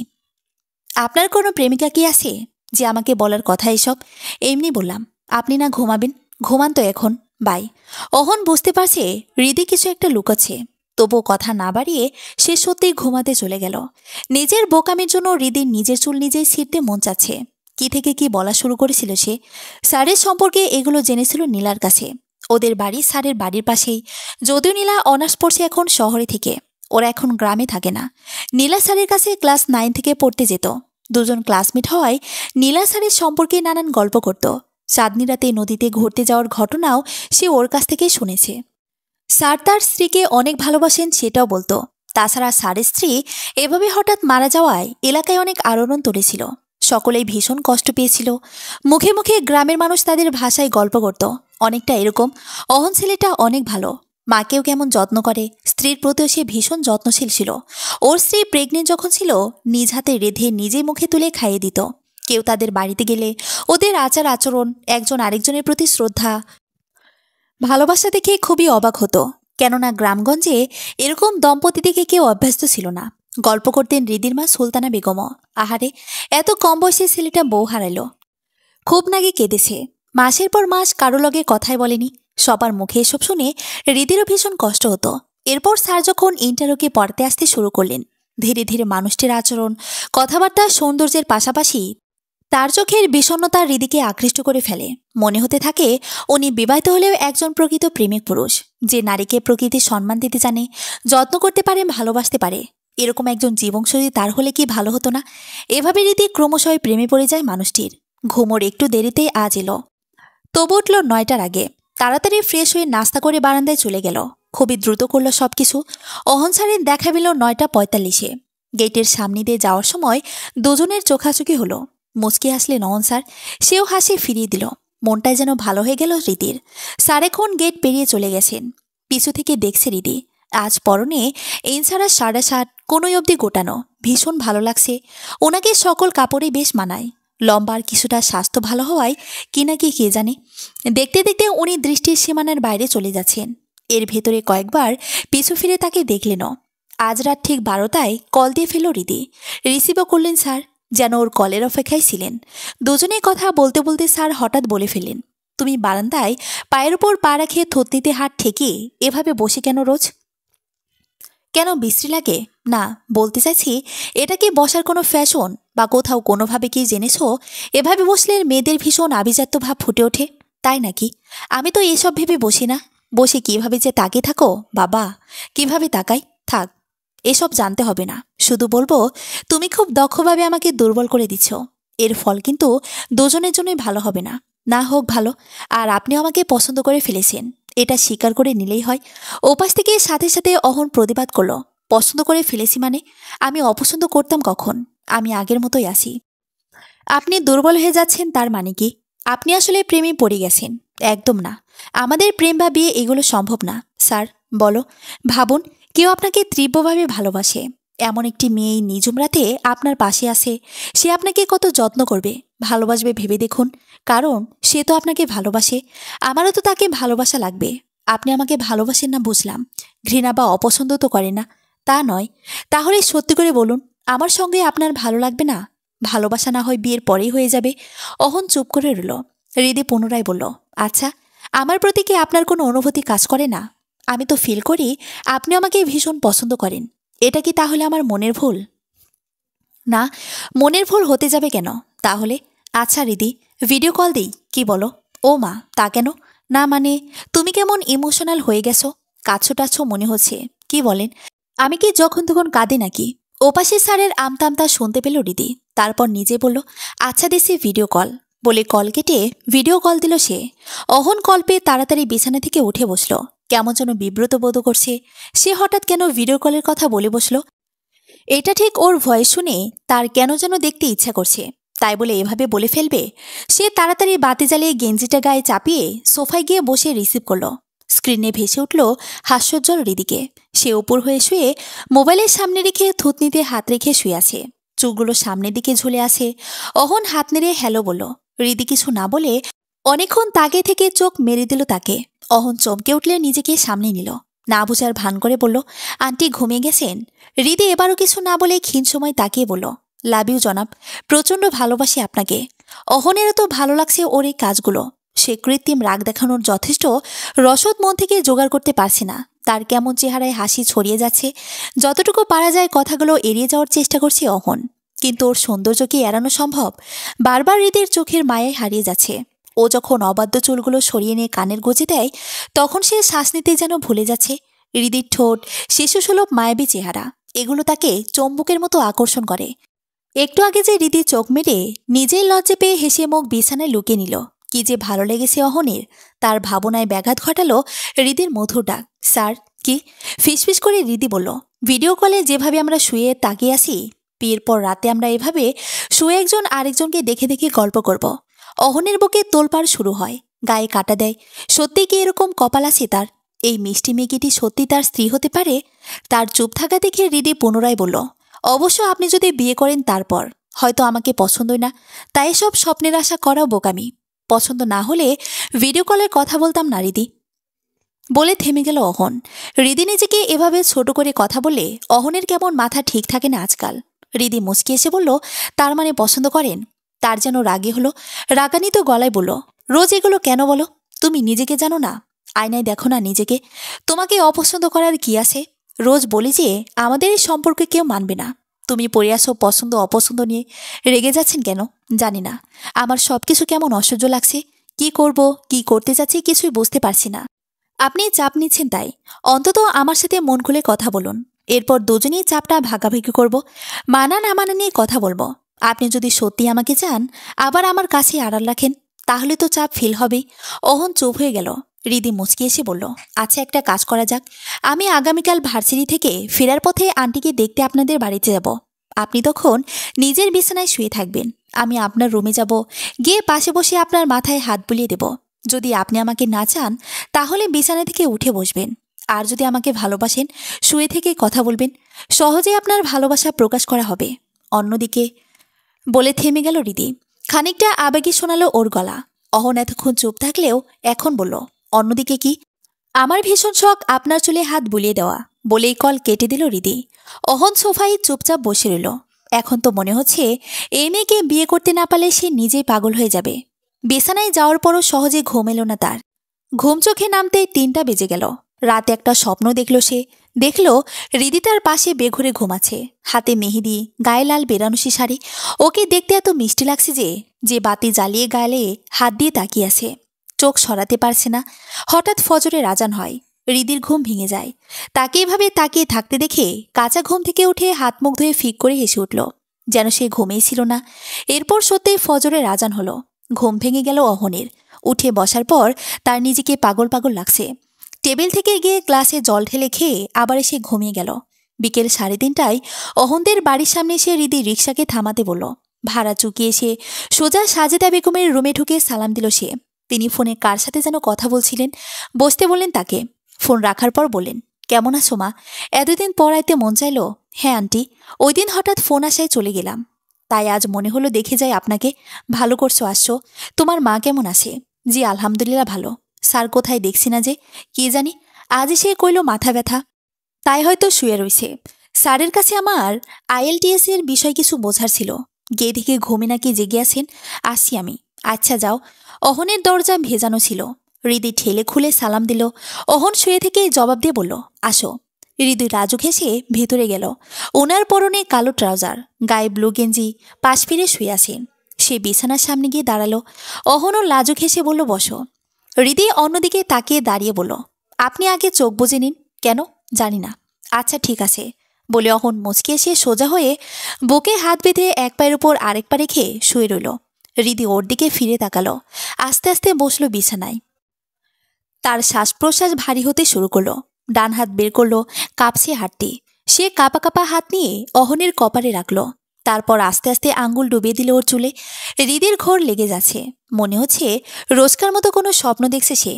আপনার কোনো প্রেমিকা কি আছে যে আমাকে বলার কথা এসব? এমনি বললাম। আপনি না ঘুমাবেন? ঘুমান তো এখন। বাই। অহন বুঝতে পারছে হৃদি কিছু একটা লুকাচ্ছে। তবুও কথা না বাড়িয়ে সে সত্যিই ঘুমাতে চলে গেল। নিজের বোকামির জন্য হৃদির নিজের চুল নিজেই ছিঁড়তে মন চাচ্ছে। কি থেকে কি বলা শুরু করেছিল সে? স্যারের সম্পর্কে এগুলো জেনেছিল নীলার কাছে। ওদের বাড়ি স্যারের বাড়ির পাশেই। যদিও নীলা অনার্স পড়ছে এখন শহরে থেকে, ওরা এখন গ্রামে থাকে না। নীলা স্যারের কাছে ক্লাস 9 থেকে পড়তে যেত। দুজন ক্লাসমেট হওয়ায় নীলা স্যারের সম্পর্কে নানান গল্প করত। চাঁদনি রাতে নদীতে ঘুরতে যাওয়ার ঘটনাও সে ওর কাছ থেকেই শুনেছে। স্যার তার স্ত্রীকে অনেক ভালোবাসেন সেটাও বলতো। তাছাড়া স্যারের স্ত্রী এভাবে হঠাৎ মারা যাওয়ায় এলাকায় অনেক আলোড়ন তুলেছিল। সকলেই ভীষণ কষ্ট পেয়েছিল। মুখে মুখে গ্রামের মানুষ তাদের ভাষায় গল্প করত। অনেকটা এরকম, অহন ছেলেটা অনেক ভালো, মাকেও কেমন যত্ন করে, স্ত্রীর প্রতিও সে ভীষণ যত্নশীল ছিল। ওর স্ত্রী প্রেগনেন্ট যখন ছিল নিজ হাতে রেঁধে নিজে মুখে তুলে খাইয়ে দিত। কেউ তাদের বাড়িতে গেলে ওদের আচার আচরণ, একজন আরেকজনের প্রতি শ্রদ্ধা, ভালোবাসা দেখে খুবই অবাক হতো। কেননা গ্রামগঞ্জে এরকম দম্পতি দেখে কেউ অভ্যস্ত ছিল না। গল্প করতেন হৃদির মা সুলতানা বেগমও। আহারে, এত কম বয়সে ছেলেটা বউ হারাইল। খুব নাকি কেঁদেছে। মাসের পর মাস কারো লগে কথাই বলেনি। সবার মুখে এসব শুনে হৃদিরও ভীষণ কষ্ট হতো। এরপর স্যার যখন ইন্টারভিউকে পড়তে আসতে শুরু করলেন, ধীরে ধীরে মানুষটির আচরণ, কথাবার্তা, সৌন্দর্যের পাশাপাশি তার চোখের বিষণ্ণতা হৃদিকে আকৃষ্ট করে ফেলে। মনে হতে থাকে উনি বিবাহিত হলেও একজন প্রকৃত প্রেমিক পুরুষ, যে নারীকে প্রকৃতির সম্মান দিতে জানে, যত্ন করতে পারে, ভালোবাসতে পারে। এরকম একজন জীবনশৈলী তার হলে কি ভালো হতো না? এভাবে রীতি ক্রমশই প্রেমে পড়ে যায় মানুষটির। ঘুমোর একটু দেরিতেই আজ এলো। তবু উঠল 9টার আগে। তাড়াতাড়ি ফ্রেশ হয়ে নাস্তা করে বারান্দায় চলে গেল। খুবই দ্রুত করল সবকিছু। অহন স্যারের দেখা পেল 9টা 45-এ। গেটের সামনে দিয়ে যাওয়ার সময় দুজনের চোখাচোখি হলো। মুচকি হাসলেন অহন স্যার। সেও হাসি ফিরিয়ে দিল। মনটাই যেন ভালো হয়ে গেল রীতির। স্যার এখন গেট পেরিয়ে চলে গেছেন। পিছু থেকে দেখছে রীতি। আজ পরনে এনসারা সাদা শার্ট, কোনোই অবধি গোটানো, ভীষণ ভালো লাগছে। ওনাকে সকল কাপড়ে বেশ মানায়। লম্বার কিছুটা স্বাস্থ্য ভালো হওয়ায় কি নাকি কে জানে। দেখতে দেখতে উনি দৃষ্টির সীমানার বাইরে চলে যাচ্ছেন। এর ভেতরে কয়েকবার পিছু ফিরে তাকে দেখলেনও। আজ রাত ঠিক 12টায় কল দিয়ে ফেলল রীতি। রিসিভও করলেন স্যার, যেন ওর কলের অপেক্ষায় ছিলেন। দুজনে কথা বলতে বলতে স্যার হঠাৎ বলে ফেললেন, তুমি বারান্দায় পায়ের উপর পা রেখে থুতনিতে হাত ঠেকিয়ে এভাবে বসে কেন রোজ? কেন বিশ্রী লাগে? না, বলতে চাইছি এটা কি বসার কোনো ফ্যাশন, বা কোথাও কোনোভাবে কি জেনেছো এভাবে বসলে মেয়েদের ভীষণ আভিজাত্য ভাব ফুটে ওঠে, তাই নাকি? আমি তো এসব ভেবে বসি না। বসে কিভাবে যে তাকিয়ে থাকো বাবা, কিভাবে তাকাই? থাক, এসব জানতে হবে না। শুধু বলবো তুমি খুব দক্ষভাবে আমাকে দুর্বল করে দিচ্ছ। এর ফল কিন্তু দুজনের জন্যই ভালো হবে না। না হোক ভালো, আর আপনি আমাকে পছন্দ করে ফেলেছেন, এটা স্বীকার করে নিলেই হয়। ওপাশ থেকে সাথে সাথে অহন প্রতিবাদ করলো, পছন্দ করে ফেলেছি মানে? আমি অপছন্দ করতাম কখন? আমি আগের মতোই আছি। আপনি দুর্বল হয়ে যাচ্ছেন তার মানে কি? আপনি আসলে প্রেমে পড়ে গেছেন? একদম না। আমাদের প্রেম বা বিয়ে এগুলো সম্ভব না স্যার। বলো, ভাবুন, কেউ আপনাকে তীব্রভাবে ভালোবাসে। এমন একটি মেয়ে নিঝুম রাতে আপনার পাশে আছে। সে আপনাকে কত যত্ন করবে, ভালোবাসবে ভেবে দেখুন। কারণ সে তো আপনাকে ভালোবাসে। আমারও তো তাকে ভালোবাসা লাগবে। আপনি আমাকে ভালোবাসেন না বুঝলাম, ঘৃণা বা অপছন্দ তো করেন না তা নয়। তাহলে সত্যি করে বলুন, আমার সঙ্গে আপনার ভালো লাগবে না? ভালোবাসা না হয় বিয়ের পরেই হয়ে যাবে। অহন চুপ করে রইল। হৃদি পুনরায় বলল, আচ্ছা, আমার প্রতি কি আপনার কোনো অনুভূতি কাজ করে না? আমি তো ফিল করি আপনি আমাকে ভীষণ পছন্দ করেন। এটা কি তাহলে আমার মনের ভুল? না, মনের ভুল হতে যাবে কেন তাহলে? আচ্ছা হৃদি, ভিডিও কল দিই, কি বলো? ও মা, তা কেন? না মানে, তুমি কেমন ইমোশনাল হয়ে গেছো, কাছো টাছো মনে হচ্ছে, কি বলেন? আমি কি যখন তখন কাঁদে নাকি? ওপাশে স্যারের আমতা শুনতে পেল হৃদি। তারপর নিজে বলল, আচ্ছা দিছি ভিডিও কল, বলে কল কেটে ভিডিও কল দিল সে। অহন কল পেয়ে তাড়াতাড়ি বিছানা থেকে উঠে বসলো। কেমন যেন বিব্রত বোধ করছে। সে হঠাৎ কেন ভিডিও কলের কথা বলে বসলো? এটা ঠিক ওর ভয়েস শুনে তার কেন যেন দেখতে ইচ্ছা করছে, তাই বলে এভাবে বলে ফেলবে? সে তাড়াতাড়ি বাতি জ্বালিয়ে গেঞ্জিটা গায়ে চাপিয়ে সোফায় গিয়ে বসে রিসিভ করলো। স্ক্রিনে ভেসে উঠল হাস্যোজ্জ্বল হৃদিকে। সে উপর হয়ে শুয়ে মোবাইলের সামনে রেখে থুতনিতে হাত রেখে শুয়ে আছে। চুলগুলো সামনের দিকে ঝুলে আছে। অহন হাত নেড়ে হ্যালো বলল। হৃদি কিছু না বলে অনেকক্ষণ তাকে থেকে চোখ মেরে দিল তাকে। অহন চমকে উঠলে নিজেকে সামনে নিল। না বুঝার ভান করে বলল, আন্টি ঘুমিয়ে গেছেন? হৃদি এবারও কিছু না বলে ক্ষীণ সময় তাকিয়ে বলল, লাভ ইউ জনাব, প্রচণ্ড ভালোবাসি আপনাকে। অহনের তো ভালো লাগছে ওর এই কাজগুলো। সে কৃত্রিম রাগ দেখানোর যথেষ্ট রসদ মন থেকে জোগাড় করতে পারছে না। তার কেমন চেহারায় হাসি ছড়িয়ে যাচ্ছে। যতটুকু পারা যায় কথাগুলো এড়িয়ে যাওয়ার চেষ্টা করছে অহন, কিন্তু ওর সৌন্দর্য কি এড়ানো সম্ভব? বারবার হৃদির চোখের মায়ায় হারিয়ে যাচ্ছে। ও যখন অবাধ্য চুলগুলো সরিয়ে নিয়ে কানের গজে দেয়, তখন সে শ্বাস নিতে যেন ভুলে যাচ্ছে। হৃদির ঠোঁট, শিশুসুলভ মায়াবী চেহারা, এগুলো তাকে চম্বুকের মতো আকর্ষণ করে। একটু আগে যে রীতি চোখ মেরে নিজেই লজ্জা পেয়ে হেসে মুখ বিছানায় লুকিয়ে নিল। কি যে ভালো লেগেছে অহনের। তার ভাবনায় ব্যাঘাত ঘটালো হৃদির মধুর ডাক, স্যার। কি? ফিসফিস করে হৃদি বলল, ভিডিও কলে যেভাবে আমরা শুয়ে তাকিয়ে আছি, বিয়ের পর রাতে আমরা এভাবে শুয়ে একজন আরেকজনকে দেখে দেখে গল্প করব। অহনের বুকে তোলপাড় শুরু হয়, গায়ে কাটা দেয়। সত্যি কি এরকম কপাল আছে তার? এই মিষ্টি মেয়েটি সত্যি তার স্ত্রী হতে পারে? তার চুপ থাকা দেখে হৃদি পুনরায় বলল, অবশ্য আপনি যদি বিয়ে করেন তারপর হয়তো আমাকে পছন্দই না, তাই সব স্বপ্নের আশা করাও বোকামি। পছন্দ না হলে ভিডিও কলের কথা বলতাম না হৃদি, বলে থেমে গেল অহন। হৃদি নিজেকে এভাবে ছোট করে কথা বললে অহনের কেমন মাথা ঠিক থাকে না আজকাল। হৃদি মুচকি এসে বলল, তার মানে পছন্দ করেন? তার যেন রাগে হলো। রাগান্বিত গলায় বলল, রোজ এগুলো কেন বলো? তুমি নিজেকে জানো না? আয়নায় দেখো না নিজেকে। তোমাকে অপছন্দ করার কি আছে? রোজ বলি যে আমাদের এই সম্পর্কে কেউ মানবে না, তুমি পড়ে আসো পছন্দ অপছন্দ নিয়ে। রেগে যাচ্ছেন কেন জানি না। আমার সবকিছু কেমন অসহ্য লাগছে। কি করব, কি করতে যাচ্ছি কিছুই বুঝতে পারছি না। আপনি চাপ নিচ্ছেন তাই। অন্তত আমার সাথে মন খুলে কথা বলুন, এরপর দুজনেই চাপটা ভাগাভাগি করব। মানা না মানা নিয়ে কথা বলবো। আপনি যদি সত্যি আমাকে চান, আবার আমার কাছে আড়াল রাখেন, তাহলে তো চাপ ফিল হবেই। অহন চুপ হয়ে গেল। হৃদি মুচকি এসে বলল, আচ্ছা একটা কাজ করা যাক। আমি আগামীকাল ভার্সিটি থেকে ফেরার পথে আন্টিকে দেখতে আপনাদের বাড়িতে যাব। আপনি তখন নিজের বিছানায় শুয়ে থাকবেন, আমি আপনার রুমে যাব, গিয়ে পাশে বসে আপনার মাথায় হাত বুলিয়ে দেব। যদি আপনি আমাকে না চান, তাহলে বিছানা থেকে উঠে বসবেন। আর যদি আমাকে ভালোবাসেন, শুয়ে থেকে কথা বলবেন। সহজে আপনার ভালোবাসা প্রকাশ করা হবে। অন্যদিকে, বলে থেমে গেল হৃদি। খানিকটা আবেগে শোনালো ওর গলা। অহন এতক্ষণ চুপ থাকলেও এখন বলল, অন্যদিকে কি? আমার ভীষণ শখ আপনার চুলে হাত বুলিয়ে দেওয়া, বলেই কল কেটে দিল হৃদি। অহন সোফায় চুপচাপ বসে রইল। এখন তো মনে হচ্ছে এই মেয়েকে বিয়ে করতে না পারলে সে নিজেই পাগল হয়ে যাবে। বিছানায় যাওয়ার পরও সহজে ঘুম এলো না তার। ঘুম চোখে নামতে 3টা বেজে গেল। রাতে একটা স্বপ্ন দেখল সে। দেখল হৃদি তার পাশে বেঘুরে ঘুমাচ্ছে, হাতে মেহেদি, গায়ে লাল বেনারসি শাড়ি। ওকে দেখতে এত মিষ্টি লাগছে যে যে বাতি জ্বালিয়ে গায়ে হাত দিয়ে তাকিয়ে আছে। চোখ সরাতে পারছে না। হঠাৎ ফজরের আজান হয়। হৃদির ঘুম ভেঙে যায়। তাকে এভাবে তাকিয়ে থাকতে দেখে কাঁচা ঘুম থেকে উঠে হাত মুখ ধুয়ে ফিক করে হেসে উঠল, যেন সে ঘুমেই ছিল না। এরপর সত্যিই ফজরের আজান হলো। ঘুম ভেঙে গেল অহনের। উঠে বসার পর তার নিজেকে পাগল পাগল লাগছে। টেবিল থেকে গিয়ে গ্লাসে জল ঢেলে খেয়ে আবার এসে ঘুমিয়ে গেল। বিকেল 3:30টায় অহনদের বাড়ির সামনে এসে হৃদি রিকশাকে থামাতে বলল। ভাড়া চুকিয়ে এসে সোজা সাজেদা বেগমের রুমে ঢুকে সালাম দিল সে। তিনি ফোনে কার সাথে যেন কথা বলছিলেন। বসতে বললেন তাকে। ফোন রাখার পর বললেন, কেমন আছো মা? এতদিন পর আইতে মন চাইল। হ্যাঁ আন্টি, ওই দিন হঠাৎ ফোন আসায় চলে গেলাম, তাই আজ মনে হলো দেখে যাই আপনাকে। ভালো করছো আসছো। তোমার মা কেমন আছে? জি আলহামদুলিল্লাহ ভালো। স্যার কোথায় দেখছি না যে, কি জানি আজ সে কইল মাথা ব্যথা, তাই হয়তো শুয়ে রইছে। স্যারের কাছে আমার IELTS এর বিষয় কিছু বোঝার ছিল। গিয়ে দেখে ঘুমে নাকি জেগে আছেন। আসি আমি। আচ্ছা যাও। অহনের দরজা ভেজানো ছিল। হৃদি ঠেলে খুলে সালাম দিল। অহন শুয়ে থেকে জবাব দিয়ে বলল, আসো। হৃদি রাজু ঘেঁষে ভেতরে গেল। ওনার পরনে কালো ট্রাউজার, গায়ে ব্লু গেঞ্জি, পাশ ফিরে শুয়ে আছেন। সে বিছানার সামনে গিয়ে দাঁড়ালো। অহনও লাজুক হেসে বলল, বসো। হৃদি অন্যদিকে তাকিয়ে দাঁড়িয়ে বলল, আপনি আগে চোখ বুজে নিন। কেন? জানি না। আচ্ছা ঠিক আছে বলে অহন মুচকি এসে সোজা হয়ে বুকে হাত বেঁধে এক পায়ের উপর আরেক পা রেখে শুয়ে রইল। হৃদি ওর দিকে ফিরে তাকালো। আস্তে আস্তে বসলো বিছানায়। তার শ্বাস প্রশ্বাস ভারী হতে শুরু করলো। ডান হাত বের করলো, কাঁপছে হাতটি। সে কাঁপা কাঁপা হাত নিয়ে অহনের কপালে রাখলো। তারপর আস্তে আস্তে আঙ্গুল ডুবিয়ে দিল ওর চুলে। হৃদির ঘোর লেগে যাচ্ছে। মনে হচ্ছে রোজকার মতো কোনো স্বপ্ন দেখছে সে।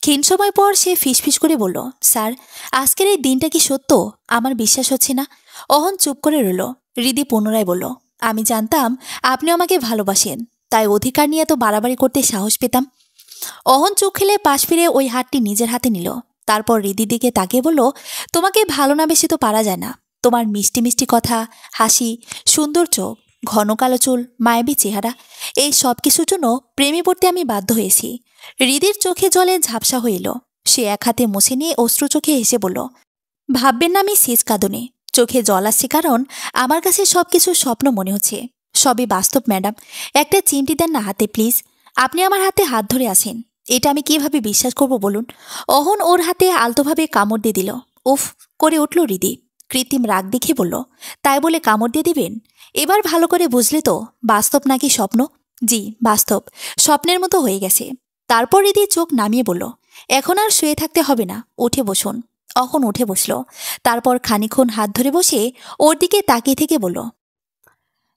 ক্ষীণ সময় পর সে ফিসফিস করে বলল, স্যার আজকের এই দিনটা কি সত্য? আমার বিশ্বাস হচ্ছে না। অহন চুপ করে রইল। হৃদি পুনরায় বলল, আমি জানতাম আপনি আমাকে ভালোবাসেন, তাই অধিকার নিয়ে এত বাড়াবাড়ি করতে সাহস পেতাম। অহন চোখ খেলে পাশ ফিরে ওই হাতটি নিজের হাতে নিল। তারপর হৃদির দিকে তাকিয়ে বলল, তোমাকে ভালো না বেশি তো পারা যায় না। তোমার মিষ্টি মিষ্টি কথা, হাসি, সুন্দর চোখ, ঘন কালো চুল, মায়াবী চেহারা, এই সব কিছুর জন্য প্রেমে পড়তে আমি বাধ্য হয়েছি। হৃদির চোখে জলে ঝাপসা হইল। সে এক হাতে মুছে নিয়ে অশ্রু চোখে হেসে বলল, ভাববেন না আমি শেষ কাঁদনে। চোখে জল আসছে কারণ আমার কাছে সবকিছু স্বপ্ন মনে হচ্ছে। সবই বাস্তব ম্যাডাম। একটা চিমটি দেন না হাতে প্লিজ। আপনি আমার হাতে হাত ধরে আছেন, এটা আমি কিভাবে বিশ্বাস করব বলুন। অহন ওর হাতে আলতোভাবে কামড় দিয়ে দিল। উফ করে উঠল হৃদি। কৃত্রিম রাগ দেখে বলল, তাই বলে কামড় দিয়ে দিবেন? এবার ভালো করে বুঝলে তো বাস্তব নাকি স্বপ্ন? জি বাস্তব, স্বপ্নের মতো হয়ে গেছে। তারপর হৃদি চোখ নামিয়ে বলল, এখন আর শুয়ে থাকতে হবে না, উঠে বসুন। অহন উঠে বসল। তারপর খানিকক্ষণ হাত ধরে বসে ওর দিকে তাকিয়ে থেকে বলল,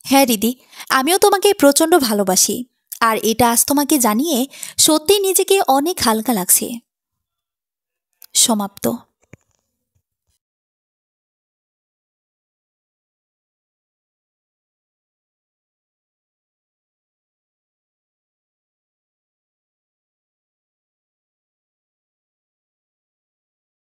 হ্যাঁ দিদি, আমিও তোমাকে প্রচণ্ড ভালোবাসি। আর এটা আজ তোমাকে জানিয়ে সত্যিই নিজেকে অনেক হালকা লাগছে। সমাপ্ত।